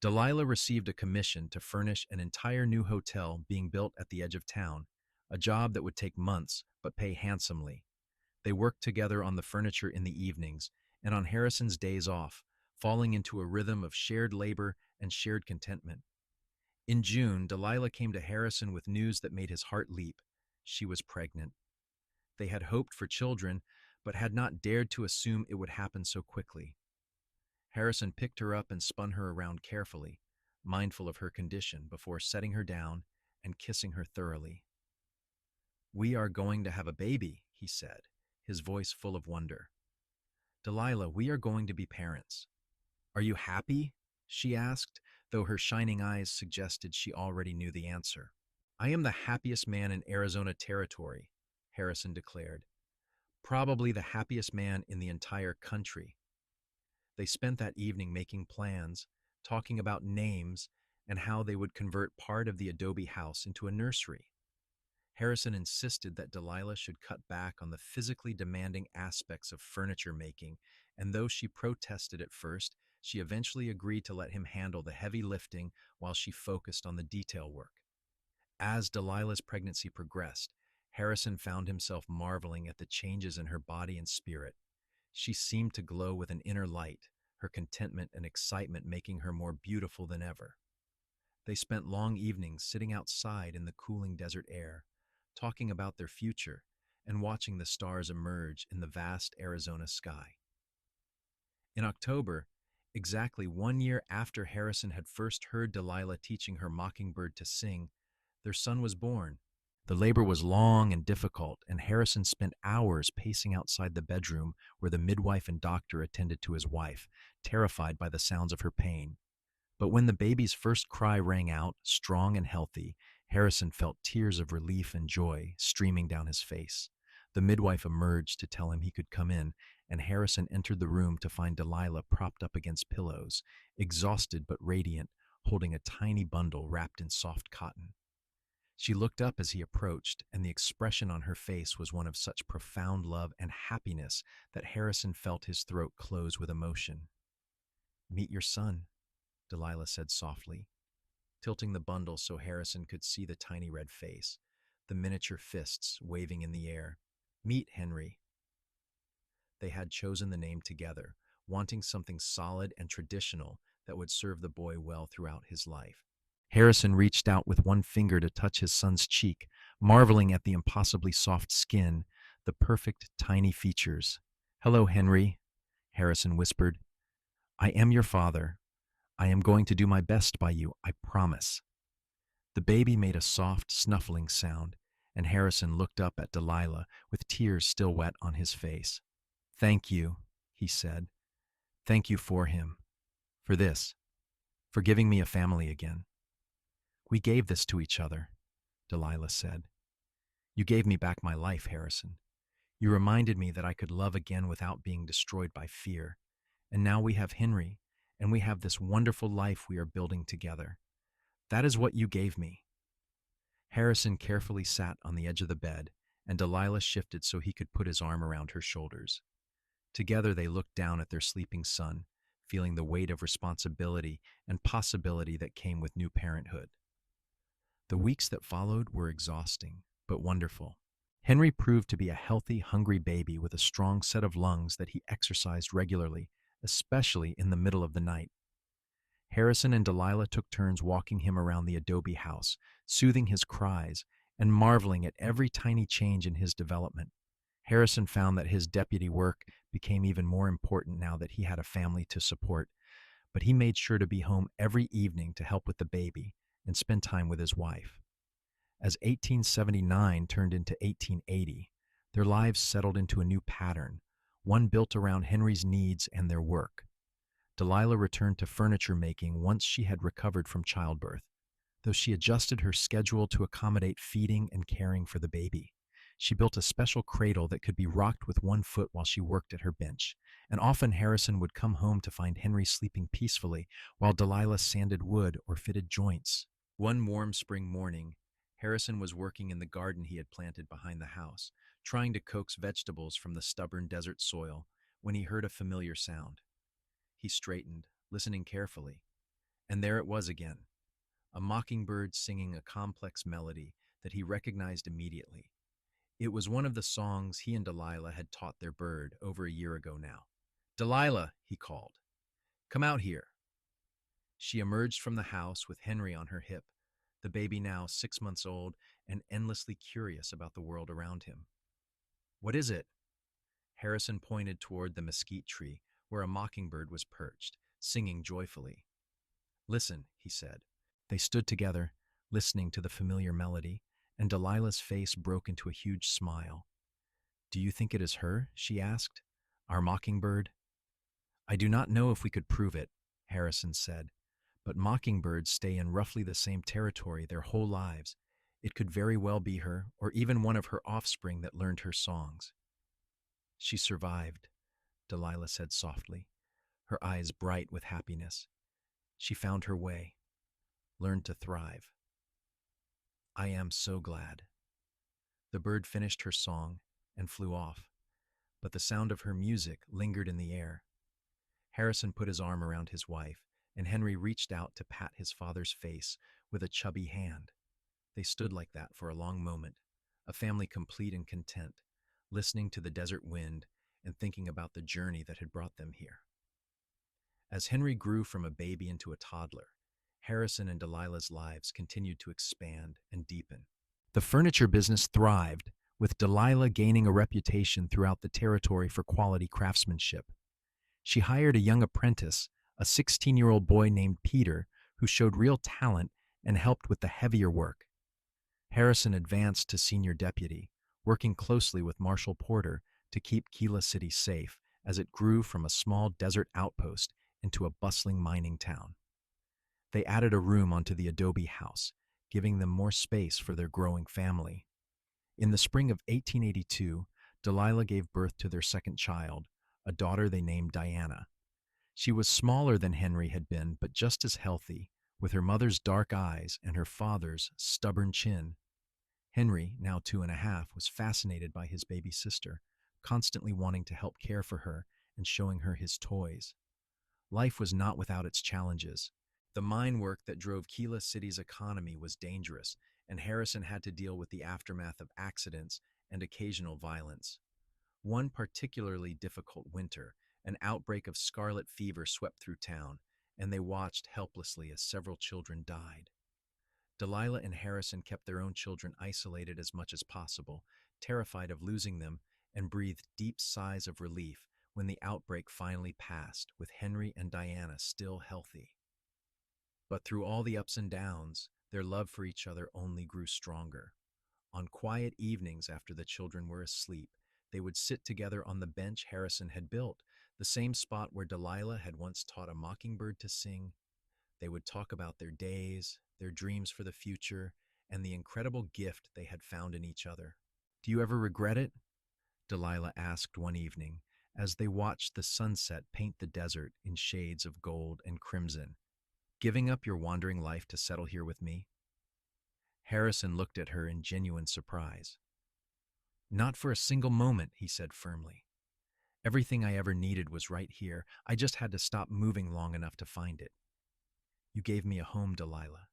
Delilah received a commission to furnish an entire new hotel being built at the edge of town, a job that would take months but pay handsomely. They worked together on the furniture in the evenings and on Harrison's days off, falling into a rhythm of shared labor and shared contentment. In June, Delilah came to Harrison with news that made his heart leap. She was pregnant. They had hoped for children, but had not dared to assume it would happen so quickly. Harrison picked her up and spun her around carefully, mindful of her condition, before setting her down and kissing her thoroughly. We are going to have a baby, he said, his voice full of wonder. Delilah, we are going to be parents. Are you happy? She asked, though her shining eyes suggested she already knew the answer. I am the happiest man in Arizona Territory, Harrison declared. Probably the happiest man in the entire country. They spent that evening making plans, talking about names, and how they would convert part of the adobe house into a nursery. Harrison insisted that Delilah should cut back on the physically demanding aspects of furniture making, and though she protested at first, she eventually agreed to let him handle the heavy lifting while she focused on the detail work. As Delilah's pregnancy progressed, Harrison found himself marveling at the changes in her body and spirit. She seemed to glow with an inner light, her contentment and excitement making her more beautiful than ever. They spent long evenings sitting outside in the cooling desert air, talking about their future and watching the stars emerge in the vast Arizona sky. In October, exactly 1 year after Harrison had first heard Delilah teaching her mockingbird to sing, their son was born. The labor was long and difficult, and Harrison spent hours pacing outside the bedroom where the midwife and doctor attended to his wife, terrified by the sounds of her pain. But when the baby's first cry rang out, strong and healthy, Harrison felt tears of relief and joy streaming down his face. The midwife emerged to tell him he could come in, and Harrison entered the room to find Delilah propped up against pillows, exhausted but radiant, holding a tiny bundle wrapped in soft cotton. She looked up as he approached, and the expression on her face was one of such profound love and happiness that Harrison felt his throat close with emotion. "Meet your son," Delilah said softly, tilting the bundle so Harrison could see the tiny red face, the miniature fists waving in the air. "Meet Henry." They had chosen the name together, wanting something solid and traditional that would serve the boy well throughout his life. Harrison reached out with one finger to touch his son's cheek, marveling at the impossibly soft skin, the perfect tiny features. "Hello, Henry," Harrison whispered. "I am your father. I am going to do my best by you, I promise." The baby made a soft, snuffling sound, and Harrison looked up at Delilah with tears still wet on his face. "Thank you," he said. "Thank you for him, for this, for giving me a family again." "We gave this to each other," Delilah said. "You gave me back my life, Harrison. You reminded me that I could love again without being destroyed by fear. And now we have Henry, and we have this wonderful life we are building together. That is what you gave me." Harrison carefully sat on the edge of the bed, and Delilah shifted so he could put his arm around her shoulders. Together they looked down at their sleeping son, feeling the weight of responsibility and possibility that came with new parenthood. The weeks that followed were exhausting, but wonderful. Henry proved to be a healthy, hungry baby with a strong set of lungs that he exercised regularly, especially in the middle of the night. Harrison and Delilah took turns walking him around the adobe house, soothing his cries and marveling at every tiny change in his development. Harrison found that his deputy work became even more important now that he had a family to support, but he made sure to be home every evening to help with the baby and spend time with his wife. As 1879 turned into 1880, their lives settled into a new pattern, one built around Henry's needs and their work. Delilah returned to furniture making once she had recovered from childbirth, though she adjusted her schedule to accommodate feeding and caring for the baby. She built a special cradle that could be rocked with one foot while she worked at her bench, and often Harrison would come home to find Henry sleeping peacefully while Delilah sanded wood or fitted joints. One warm spring morning, Harrison was working in the garden he had planted behind the house, trying to coax vegetables from the stubborn desert soil, when he heard a familiar sound. He straightened, listening carefully, and there it was again, a mockingbird singing a complex melody that he recognized immediately. It was one of the songs he and Delilah had taught their bird over a year ago now. "Delilah," he called, "come out here." She emerged from the house with Henry on her hip, the baby now 6 months old and endlessly curious about the world around him. "What is it?" Harrison pointed toward the mesquite tree where a mockingbird was perched, singing joyfully. "Listen," he said. They stood together, listening to the familiar melody, and Delilah's face broke into a huge smile. "Do you think it is her?" she asked. "Our mockingbird?" "I do not know if we could prove it," Harrison said, "but mockingbirds stay in roughly the same territory their whole lives. It could very well be her, or even one of her offspring that learned her songs." "She survived," Delilah said softly, her eyes bright with happiness. "She found her way, learned to thrive. I am so glad." The bird finished her song and flew off, but the sound of her music lingered in the air. Harrison put his arm around his wife, and Henry reached out to pat his father's face with a chubby hand. They stood like that for a long moment, a family complete and content, listening to the desert wind and thinking about the journey that had brought them here. As Henry grew from a baby into a toddler, Harrison and Delilah's lives continued to expand and deepen. The furniture business thrived, with Delilah gaining a reputation throughout the territory for quality craftsmanship. She hired a young apprentice, a 16-year-old boy named Peter, who showed real talent and helped with the heavier work. Harrison advanced to senior deputy, working closely with Marshal Porter to keep Keilah City safe as it grew from a small desert outpost into a bustling mining town. They added a room onto the adobe house, giving them more space for their growing family. In the spring of 1882, Delilah gave birth to their second child, a daughter they named Diana. She was smaller than Henry had been, but just as healthy, with her mother's dark eyes and her father's stubborn chin. Henry, now 2.5, was fascinated by his baby sister, constantly wanting to help care for her and showing her his toys. Life was not without its challenges. The mine work that drove Keilah City's economy was dangerous, and Harrison had to deal with the aftermath of accidents and occasional violence. One particularly difficult winter, an outbreak of scarlet fever swept through town, and they watched helplessly as several children died. Delilah and Harrison kept their own children isolated as much as possible, terrified of losing them, and breathed deep sighs of relief when the outbreak finally passed, with Henry and Diana still healthy. But through all the ups and downs, Their love for each other only grew stronger. On quiet evenings after the children were asleep, they would sit together on the bench Harrison had built, the same spot where Delilah had once taught a mockingbird to sing. They would talk about their days, their dreams for the future, and the incredible gift they had found in each other. "Do you ever regret it?" Delilah asked one evening, as they watched the sunset paint the desert in shades of gold and crimson. "Giving up your wandering life to settle here with me?" Harrison looked at her in genuine surprise. "Not for a single moment," he said firmly. "Everything I ever needed was right here. I just had to stop moving long enough to find it. You gave me a home, Delilah.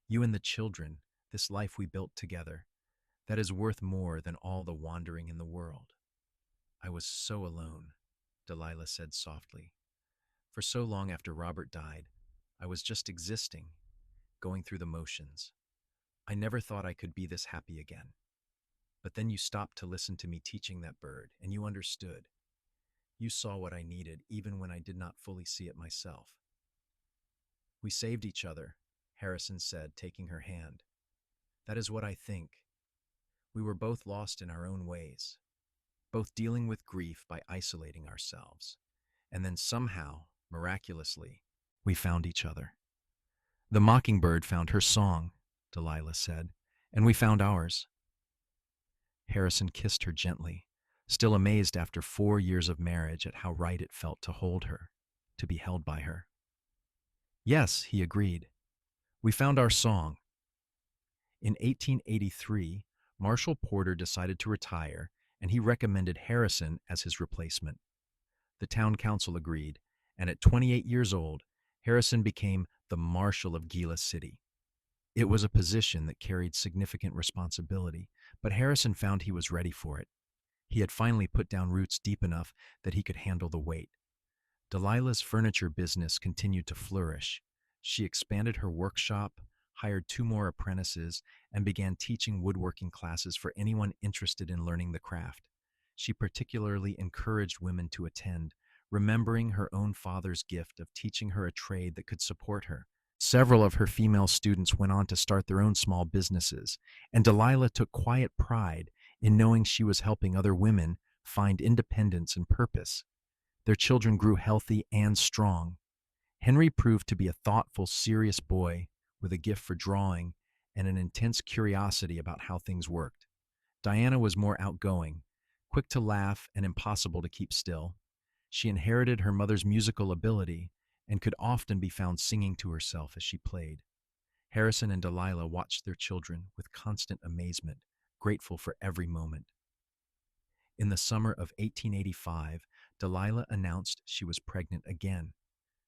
You and the children, this life we built together, that is worth more than all the wandering in the world." "I was so alone," Delilah said softly. "For so long after Robert died, I was just existing, going through the motions. I never thought I could be this happy again. But then you stopped to listen to me teaching that bird, and you understood. You saw what I needed, even when I did not fully see it myself." "We saved each other," Harrison said, taking her hand. "That is what I think. We were both lost in our own ways, both dealing with grief by isolating ourselves. And then somehow, miraculously, we found each other. The mockingbird found her song," Delilah said, "and we found ours." Harrison kissed her gently, still amazed after 4 years of marriage at how right it felt to hold her, to be held by her. "Yes," he agreed. "We found our song." In 1883, Marshall Porter decided to retire, and he recommended Harrison as his replacement. The town council agreed, and at 28 years old, Harrison became the Marshal of Gila City. It was a position that carried significant responsibility, but Harrison found he was ready for it. He had finally put down roots deep enough that he could handle the weight. Delilah's furniture business continued to flourish. She expanded her workshop, hired 2 more apprentices, and began teaching woodworking classes for anyone interested in learning the craft. She particularly encouraged women to attend, remembering her own father's gift of teaching her a trade that could support her. Several of her female students went on to start their own small businesses, and Delilah took quiet pride in knowing she was helping other women find independence and purpose. Their children grew healthy and strong. Henry proved to be a thoughtful, serious boy with a gift for drawing and an intense curiosity about how things worked. Diana was more outgoing, quick to laugh and impossible to keep still. She inherited her mother's musical ability and could often be found singing to herself as she played. Harrison and Delilah watched their children with constant amazement, grateful for every moment. In the summer of 1885, Delilah announced she was pregnant again.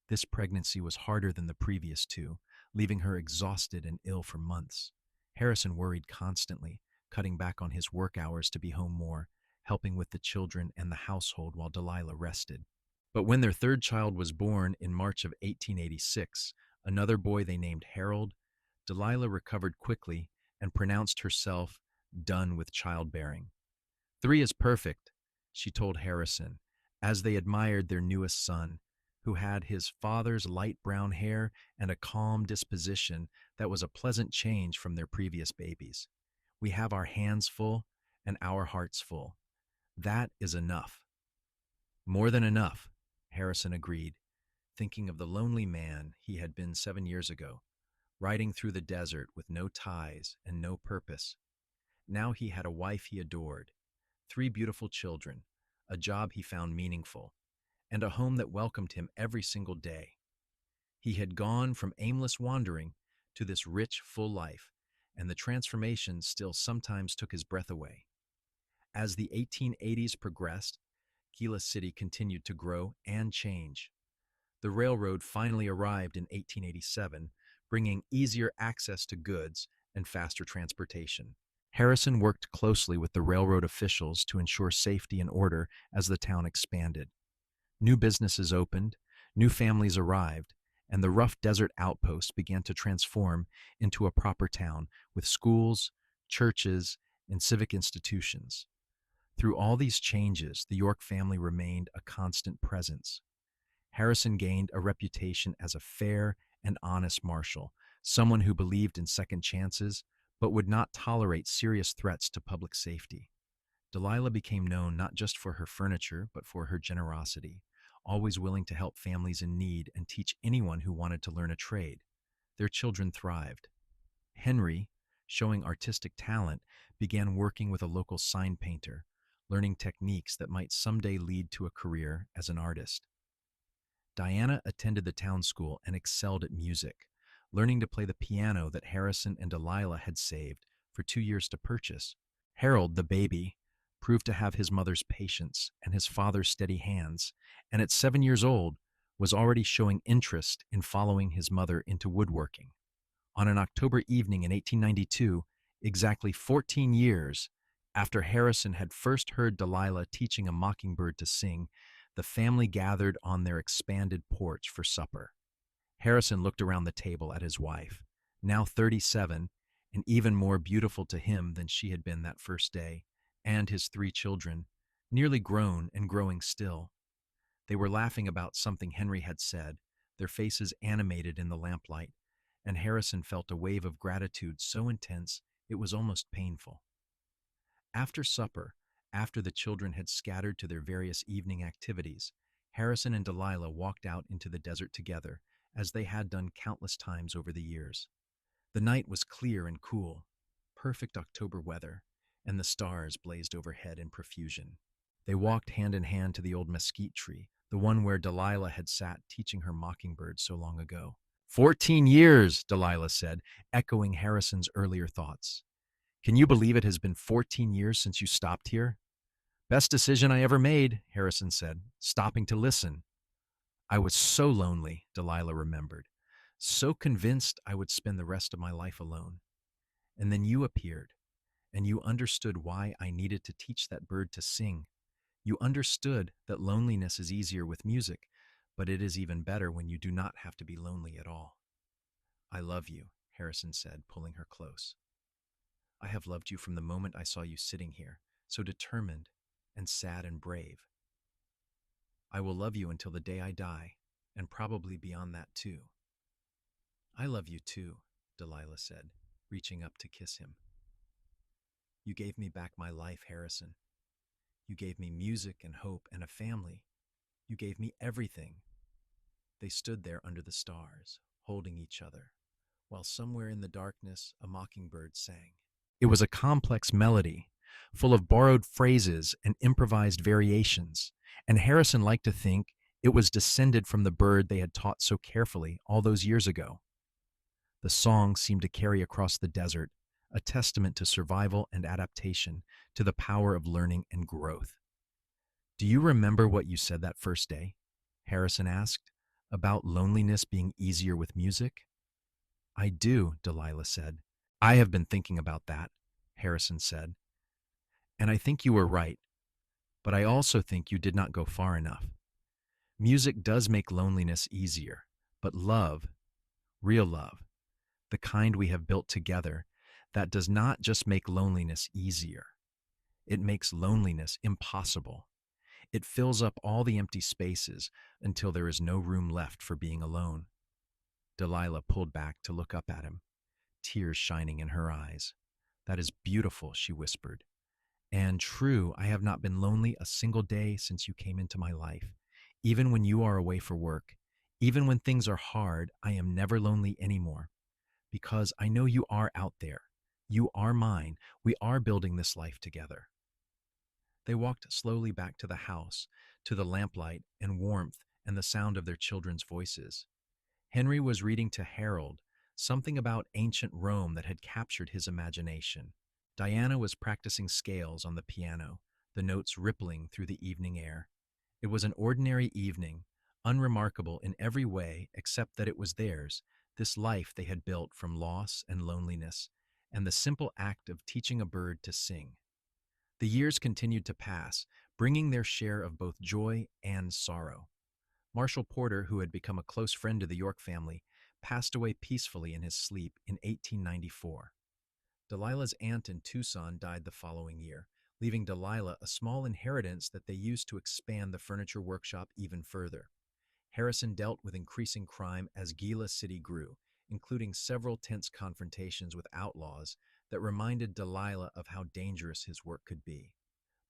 This pregnancy was harder than the previous 2, leaving her exhausted and ill for months. Harrison worried constantly, cutting back on his work hours to be home more, helping with the children and the household while Delilah rested. But when their 3rd child was born in March of 1886, another boy they named Harold, Delilah recovered quickly and pronounced herself done with childbearing. "3 is perfect," she told Harrison, as they admired their newest son, who had his father's light brown hair and a calm disposition that was a pleasant change from their previous babies. "We have our hands full and our hearts full. That is enough." "More than enough," Harrison agreed, thinking of the lonely man he had been 7 years ago, riding through the desert with no ties and no purpose. Now he had a wife he adored, 3 beautiful children, a job he found meaningful, and a home that welcomed him every single day. He had gone from aimless wandering to this rich, full life, and the transformation still sometimes took his breath away. As the 1880s progressed, Gila City continued to grow and change. The railroad finally arrived in 1887, bringing easier access to goods and faster transportation. Harrison worked closely with the railroad officials to ensure safety and order as the town expanded. New businesses opened, new families arrived, and the rough desert outpost began to transform into a proper town with schools, churches, and civic institutions. Through all these changes, the York family remained a constant presence. Harrison gained a reputation as a fair and honest marshal, someone who believed in second chances but would not tolerate serious threats to public safety. Delilah became known not just for her furniture, but for her generosity, always willing to help families in need and teach anyone who wanted to learn a trade. Their children thrived. Henry, showing artistic talent, began working with a local sign painter, learning techniques that might someday lead to a career as an artist. Diana attended the town school and excelled at music, learning to play the piano that Harrison and Delilah had saved for 2 years to purchase. Harold, the baby, proved to have his mother's patience and his father's steady hands, and at 7 years old was already showing interest in following his mother into woodworking. On an October evening in 1892, exactly 14 years after Harrison had first heard Delilah teaching a mockingbird to sing, the family gathered on their expanded porch for supper. Harrison looked around the table at his wife, now 37, and even more beautiful to him than she had been that first day, and his 3 children, nearly grown and growing still. They were laughing about something Henry had said, their faces animated in the lamplight, and Harrison felt a wave of gratitude so intense it was almost painful. After supper, after the children had scattered to their various evening activities, Harrison and Delilah walked out into the desert together, as they had done countless times over the years. The night was clear and cool, perfect October weather, and the stars blazed overhead in profusion. They walked hand in hand to the old mesquite tree, the one where Delilah had sat teaching her mockingbird so long ago. 14 years, Delilah said, echoing Harrison's earlier thoughts. Can you believe it has been 14 years since you stopped here? Best decision I ever made, Harrison said, stopping to listen. I was so lonely, Delilah remembered, so convinced I would spend the rest of my life alone. And then you appeared, and you understood why I needed to teach that bird to sing. You understood that loneliness is easier with music, but it is even better when you do not have to be lonely at all. I love you, Harrison said, pulling her close. I have loved you from the moment I saw you sitting here, so determined and sad and brave. I will love you until the day I die, and probably beyond that too. I love you too, Delilah said, reaching up to kiss him. You gave me back my life, Harrison. You gave me music and hope and a family. You gave me everything. They stood there under the stars, holding each other, while somewhere in the darkness a mockingbird sang. It was a complex melody, full of borrowed phrases and improvised variations, and Harrison liked to think it was descended from the bird they had taught so carefully all those years ago. The song seemed to carry across the desert, a testament to survival and adaptation, to the power of learning and growth. Do you remember what you said that first day? Harrison asked, about loneliness being easier with music. I do, Delilah said. I have been thinking about that, Harrison said. And I think you were right, but I also think you did not go far enough. Music does make loneliness easier, but love, real love, the kind we have built together, that does not just make loneliness easier. It makes loneliness impossible. It fills up all the empty spaces until there is no room left for being alone. Delilah pulled back to look up at him, tears shining in her eyes. That is beautiful, she whispered. And true, I have not been lonely a single day since you came into my life. Even when you are away for work, even when things are hard, I am never lonely anymore. Because I know you are out there. You are mine. We are building this life together. They walked slowly back to the house, to the lamplight and warmth and the sound of their children's voices. Henry was reading to Harold, something about ancient Rome that had captured his imagination. Diana was practicing scales on the piano, the notes rippling through the evening air. It was an ordinary evening, unremarkable in every way except that it was theirs, this life they had built from loss and loneliness, and the simple act of teaching a bird to sing. The years continued to pass, bringing their share of both joy and sorrow. Marshall Porter, who had become a close friend to the York family, passed away peacefully in his sleep in 1894. Delilah's aunt in Tucson died the following year, leaving Delilah a small inheritance that they used to expand the furniture workshop even further. Harrison dealt with increasing crime as Gila City grew, including several tense confrontations with outlaws that reminded Delilah of how dangerous his work could be.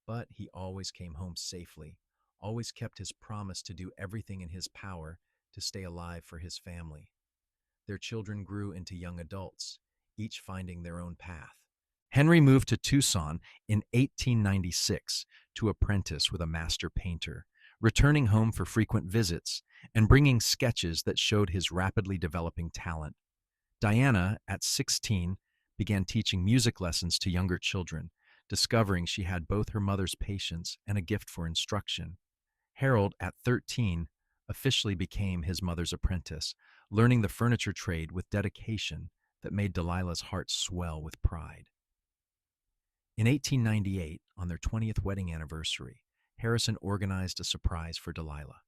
But he always came home safely, always kept his promise to do everything in his power to stay alive for his family. Their children grew into young adults, each finding their own path. Henry moved to Tucson in 1896 to apprentice with a master painter, returning home for frequent visits and bringing sketches that showed his rapidly developing talent. Diana, at 16, began teaching music lessons to younger children, discovering she had both her mother's patience and a gift for instruction. Harold, at 13, officially became his mother's apprentice, learning the furniture trade with dedication that made Delilah's heart swell with pride. In 1898, on their 20th wedding anniversary, Harrison organized a surprise for Delilah.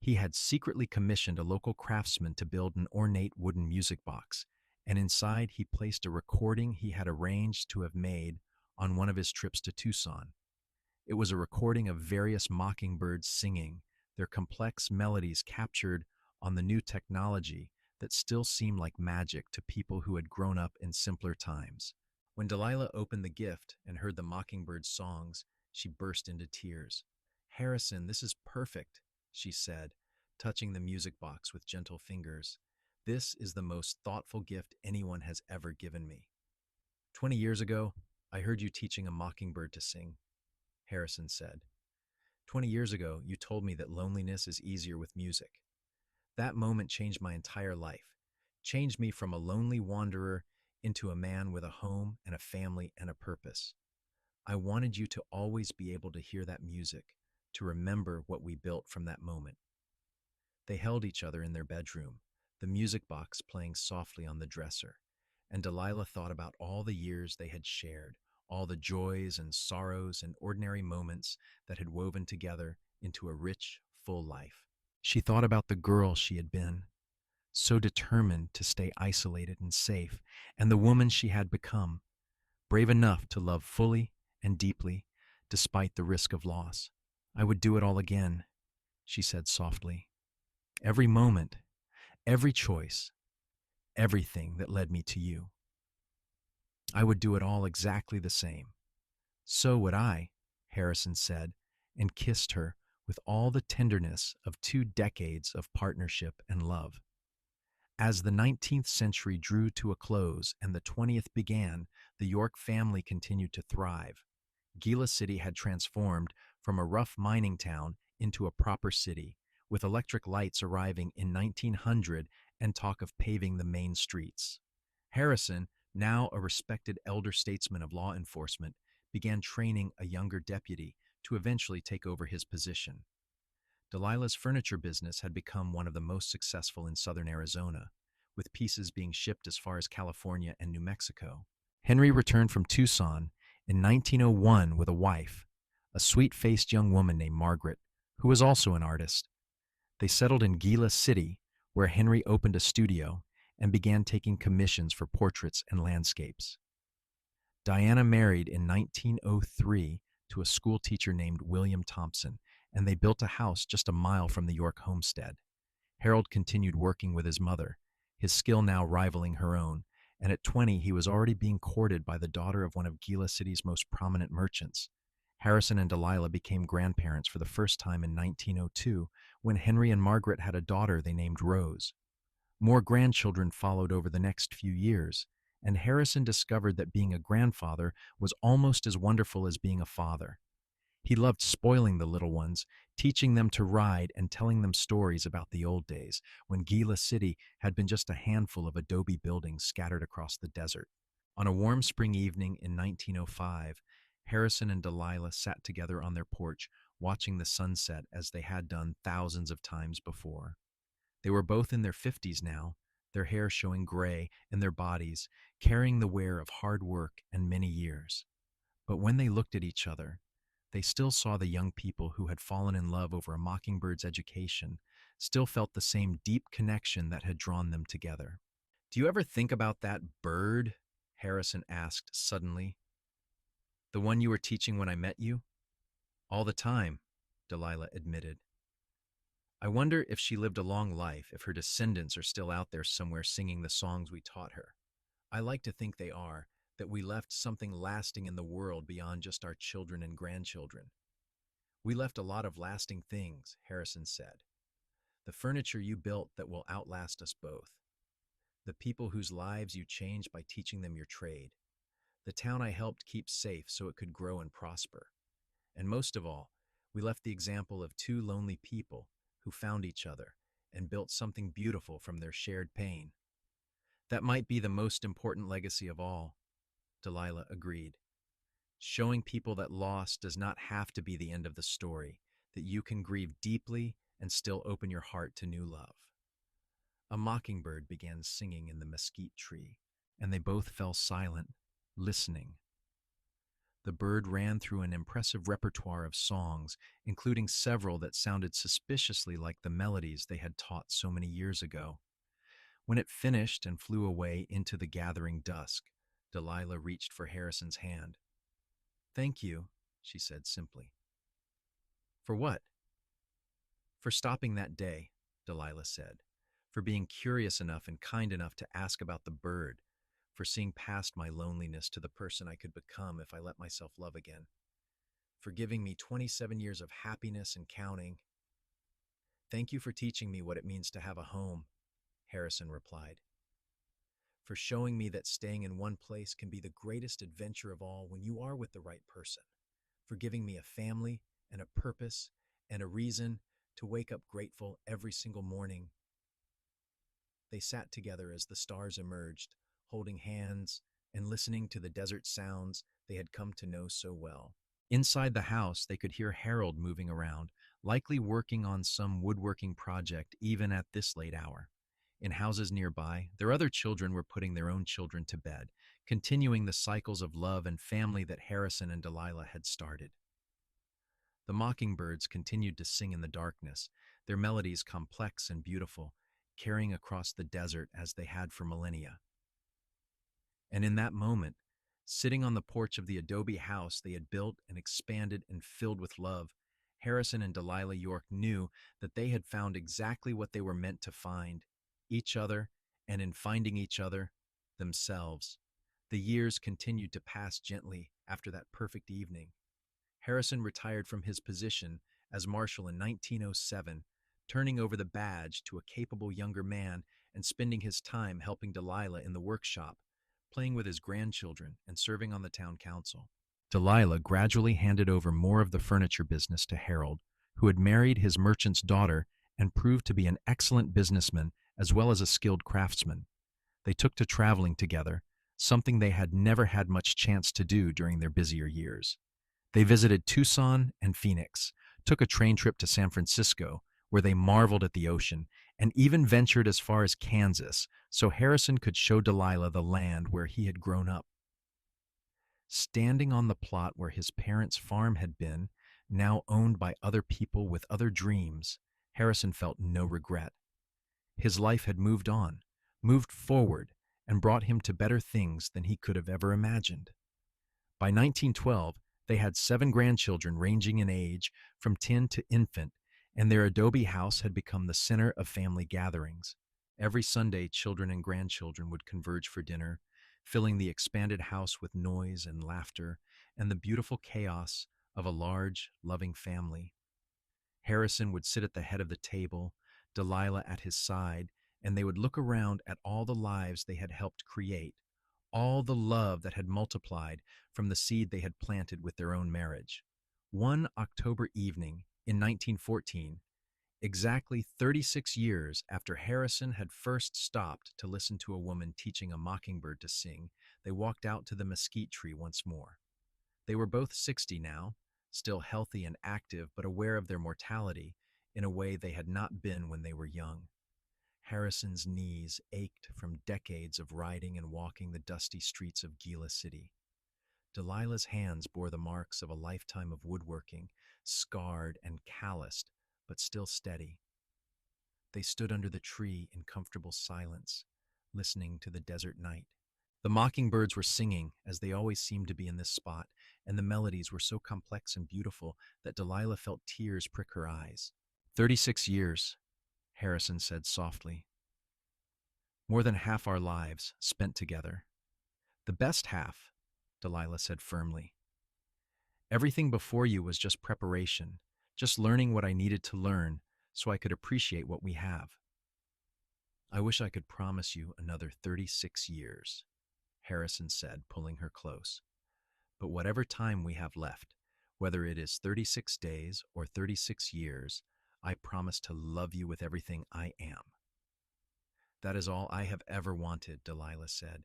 He had secretly commissioned a local craftsman to build an ornate wooden music box, and inside he placed a recording he had arranged to have made on one of his trips to Tucson. It was a recording of various mockingbirds singing, their complex melodies captured on the new technology that still seemed like magic to people who had grown up in simpler times. When Delilah opened the gift and heard the mockingbird's songs, she burst into tears. "Harrison, this is perfect," she said, touching the music box with gentle fingers. "This is the most thoughtful gift anyone has ever given me." 20 years ago, I heard you teaching a mockingbird to sing," Harrison said. 20 years ago, you told me that loneliness is easier with music. That moment changed my entire life, changed me from a lonely wanderer into a man with a home and a family and a purpose. I wanted you to always be able to hear that music, to remember what we built from that moment. They held each other in their bedroom, the music box playing softly on the dresser, and Delilah thought about all the years they had shared, all the joys and sorrows and ordinary moments that had woven together into a rich, full life. She thought about the girl she had been, so determined to stay isolated and safe, and the woman she had become, brave enough to love fully and deeply, despite the risk of loss. "I would do it all again," she said softly. "Every moment, every choice, everything that led me to you. I would do it all exactly the same." "So would I," Harrison said, and kissed her with all the tenderness of 2 decades of partnership and love. As the 19th century drew to a close and the 20th began, the York family continued to thrive. Gila City had transformed from a rough mining town into a proper city, with electric lights arriving in 1900 and talk of paving the main streets. Harrison, now a respected elder statesman of law enforcement, began training a younger deputy to eventually take over his position. Delilah's furniture business had become one of the most successful in southern Arizona, with pieces being shipped as far as California and New Mexico. Henry returned from Tucson in 1901 with a wife, a sweet-faced young woman named Margaret, who was also an artist. They settled in Gila City, where Henry opened a studio and began taking commissions for portraits and landscapes. Diana married in 1903 to a school teacher named William Thompson, and they built a house just a mile from the York homestead. Harold continued working with his mother, his skill now rivaling her own, and at 20 he was already being courted by the daughter of one of Gila City's most prominent merchants. Harrison and Delilah became grandparents for the first time in 1902, when Henry and Margaret had a daughter they named Rose. More grandchildren followed over the next few years, and Harrison discovered that being a grandfather was almost as wonderful as being a father. He loved spoiling the little ones, teaching them to ride and telling them stories about the old days, when Gila City had been just a handful of adobe buildings scattered across the desert. On a warm spring evening in 1905, Harrison and Delilah sat together on their porch, watching the sunset as they had done thousands of times before. They were both in their 50s now, their hair showing gray and their bodies carrying the wear of hard work and many years. But when they looked at each other, they still saw the young people who had fallen in love over a mockingbird's education, still felt the same deep connection that had drawn them together. "Do you ever think about that bird?" Harrison asked suddenly. "The one you were teaching when I met you?" "All the time," Delilah admitted. I wonder if she lived a long life, if her descendants are still out there somewhere singing the songs we taught her. I like to think they are, that we left something lasting in the world beyond just our children and grandchildren. We left a lot of lasting things, Harrison said. The furniture you built that will outlast us both. The people whose lives you changed by teaching them your trade. The town I helped keep safe so it could grow and prosper. And most of all, we left the example of two lonely people who found each other and built something beautiful from their shared pain. That might be the most important legacy of all, Delilah agreed. Showing people that loss does not have to be the end of the story, that you can grieve deeply and still open your heart to new love. A mockingbird began singing in the mesquite tree, and they both fell silent, listening. The bird ran through an impressive repertoire of songs, including several that sounded suspiciously like the melodies they had taught so many years ago. When it finished and flew away into the gathering dusk, Delilah reached for Harrison's hand. "Thank you," she said simply. "For what?" "For stopping that day," Delilah said. "For being curious enough and kind enough to ask about the bird. For seeing past my loneliness to the person I could become if I let myself love again. For giving me 27 years of happiness and counting. Thank you for teaching me what it means to have a home," Harrison replied. "For showing me that staying in one place can be the greatest adventure of all when you are with the right person. For giving me a family and a purpose and a reason to wake up grateful every single morning." They sat together as the stars emerged, holding hands and listening to the desert sounds they had come to know so well. Inside the house, they could hear Harold moving around, likely working on some woodworking project even at this late hour. In houses nearby, their other children were putting their own children to bed, continuing the cycles of love and family that Harrison and Delilah had started. The mockingbirds continued to sing in the darkness, their melodies complex and beautiful, carrying across the desert as they had for millennia. And in that moment, sitting on the porch of the adobe house they had built and expanded and filled with love, Harrison and Delilah York knew that they had found exactly what they were meant to find, each other, and in finding each other, themselves. The years continued to pass gently after that perfect evening. Harrison retired from his position as marshal in 1907, turning over the badge to a capable younger man and spending his time helping Delilah in the workshop, playing with his grandchildren and serving on the town council. Delilah gradually handed over more of the furniture business to Harold, who had married his merchant's daughter and proved to be an excellent businessman as well as a skilled craftsman. They took to traveling together, something they had never had much chance to do during their busier years. They visited Tucson and Phoenix, took a train trip to San Francisco, where they marveled at the ocean, and even ventured as far as Kansas so Harrison could show Delilah the land where he had grown up. Standing on the plot where his parents' farm had been, now owned by other people with other dreams, Harrison felt no regret. His life had moved on, moved forward, and brought him to better things than he could have ever imagined. By 1912, they had 7 grandchildren ranging in age from 10 to infant, and their adobe house had become the center of family gatherings. Every Sunday, children and grandchildren would converge for dinner, filling the expanded house with noise and laughter and the beautiful chaos of a large, loving family. Harrison would sit at the head of the table, Delilah at his side, and they would look around at all the lives they had helped create, all the love that had multiplied from the seed they had planted with their own marriage. One October evening in 1914, exactly 36 years after Harrison had first stopped to listen to a woman teaching a mockingbird to sing, they walked out to the mesquite tree once more. They were both 60 now, still healthy and active, but aware of their mortality in a way they had not been when they were young. Harrison's knees ached from decades of riding and walking the dusty streets of Gila City. Delilah's hands bore the marks of a lifetime of woodworking, scarred and calloused, but still steady. They stood under the tree in comfortable silence, listening to the desert night. The mockingbirds were singing, as they always seemed to be in this spot, and the melodies were so complex and beautiful that Delilah felt tears prick her eyes. 36 years, Harrison said softly. More than half our lives spent together. The best half, Delilah said firmly. Everything before you was just preparation, just learning what I needed to learn so I could appreciate what we have. I wish I could promise you another 36 years, Harrison said, pulling her close. But whatever time we have left, whether it is 36 days or 36 years, I promise to love you with everything I am. That is all I have ever wanted, Delilah said.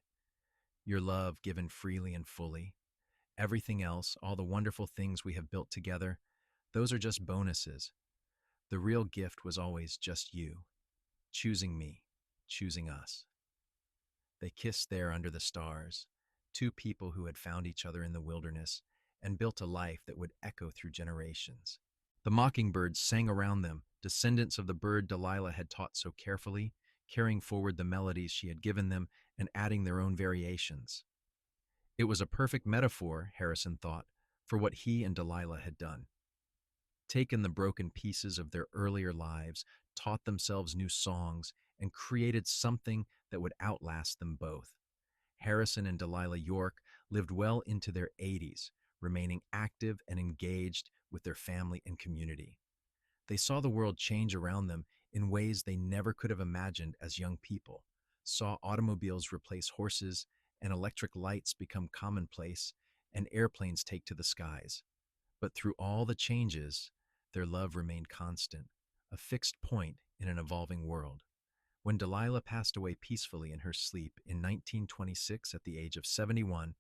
Your love given freely and fully. Everything else, all the wonderful things we have built together, those are just bonuses. The real gift was always just you, choosing me, choosing us. They kissed there under the stars, two people who had found each other in the wilderness and built a life that would echo through generations. The mockingbirds sang around them, descendants of the bird Delilah had taught so carefully, carrying forward the melodies she had given them and adding their own variations. It was a perfect metaphor, Harrison thought, for what he and Delilah had done. Taken the broken pieces of their earlier lives, taught themselves new songs, and created something that would outlast them both. Harrison and Delilah York lived well into their 80s, remaining active and engaged with their family and community. They saw the world change around them in ways they never could have imagined as young people, saw automobiles replace horses and electric lights become commonplace and airplanes take to the skies. But through all the changes, their love remained constant, a fixed point in an evolving world. When Delilah passed away peacefully in her sleep in 1926 at the age of 71,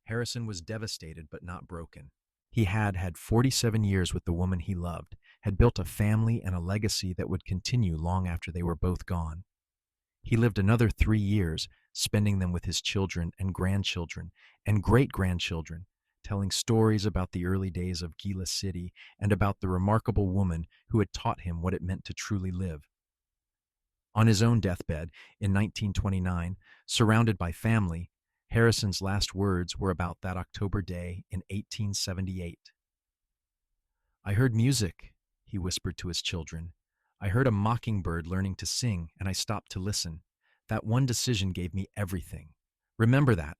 Harrison was devastated but not broken. He had had 47 years with the woman he loved, had built a family and a legacy that would continue long after they were both gone. He lived another 3 years, spending them with his children and grandchildren and great-grandchildren, telling stories about the early days of Gila City and about the remarkable woman who had taught him what it meant to truly live. On his own deathbed in 1929, surrounded by family, Harrison's last words were about that October day in 1878. I heard music, he whispered to his children. I heard a mockingbird learning to sing, and I stopped to listen. That one decision gave me everything. Remember that.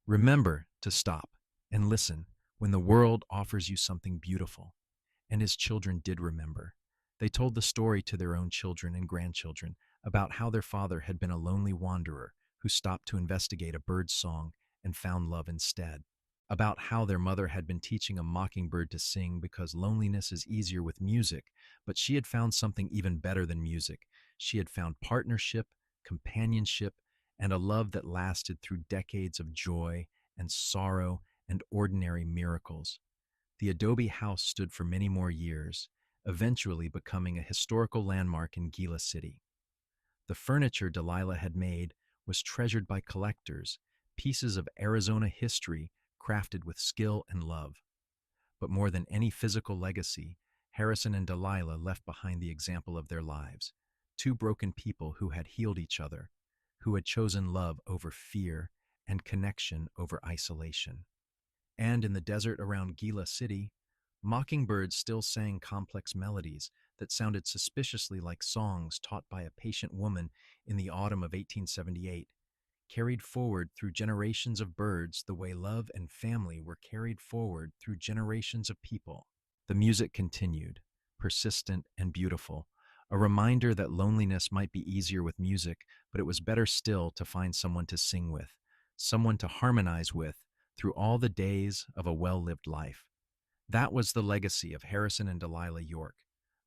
Remember to stop and listen when the world offers you something beautiful. And his children did remember. They told the story to their own children and grandchildren about how their father had been a lonely wanderer who stopped to investigate a bird's song and found love instead. About how their mother had been teaching a mockingbird to sing because loneliness is easier with music, but she had found something even better than music. She had found partnership, companionship, and a love that lasted through decades of joy and sorrow and ordinary miracles. The adobe house stood for many more years, eventually becoming a historical landmark in Gila City. The furniture Delilah had made was treasured by collectors, pieces of Arizona history crafted with skill and love. But more than any physical legacy, Harrison and Delilah left behind the example of their lives, two broken people who had healed each other, who had chosen love over fear and connection over isolation. And in the desert around Gila City, mockingbirds still sang complex melodies that sounded suspiciously like songs taught by a patient woman in the autumn of 1878, carried forward through generations of birds the way love and family were carried forward through generations of people. The music continued, persistent and beautiful, a reminder that loneliness might be easier with music, but it was better still to find someone to sing with, someone to harmonize with through all the days of a well-lived life. That was the legacy of Harrison and Delilah York,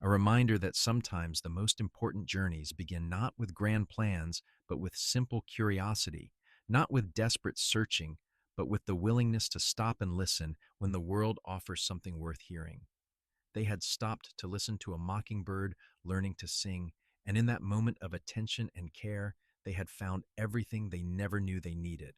a reminder that sometimes the most important journeys begin not with grand plans, but with simple curiosity, not with desperate searching, but with the willingness to stop and listen when the world offers something worth hearing. They had stopped to listen to a mockingbird learning to sing, and in that moment of attention and care, they had found everything they never knew they needed.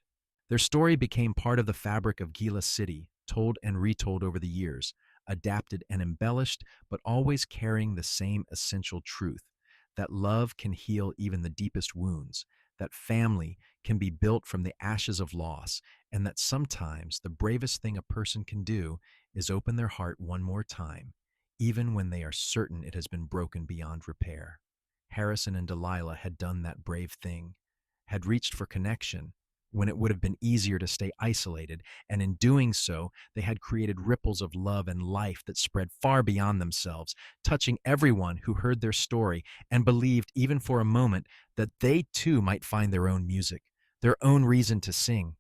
Their story became part of the fabric of Gila City, told and retold over the years, adapted and embellished, but always carrying the same essential truth, that love can heal even the deepest wounds, that family can be built from the ashes of loss, and that sometimes the bravest thing a person can do is open their heart one more time, even when they are certain it has been broken beyond repair. Harrison and Delilah had done that brave thing, had reached for connection when it would have been easier to stay isolated, and in doing so, they had created ripples of love and life that spread far beyond themselves, touching everyone who heard their story and believed, even for a moment, that they too might find their own music, their own reason to sing.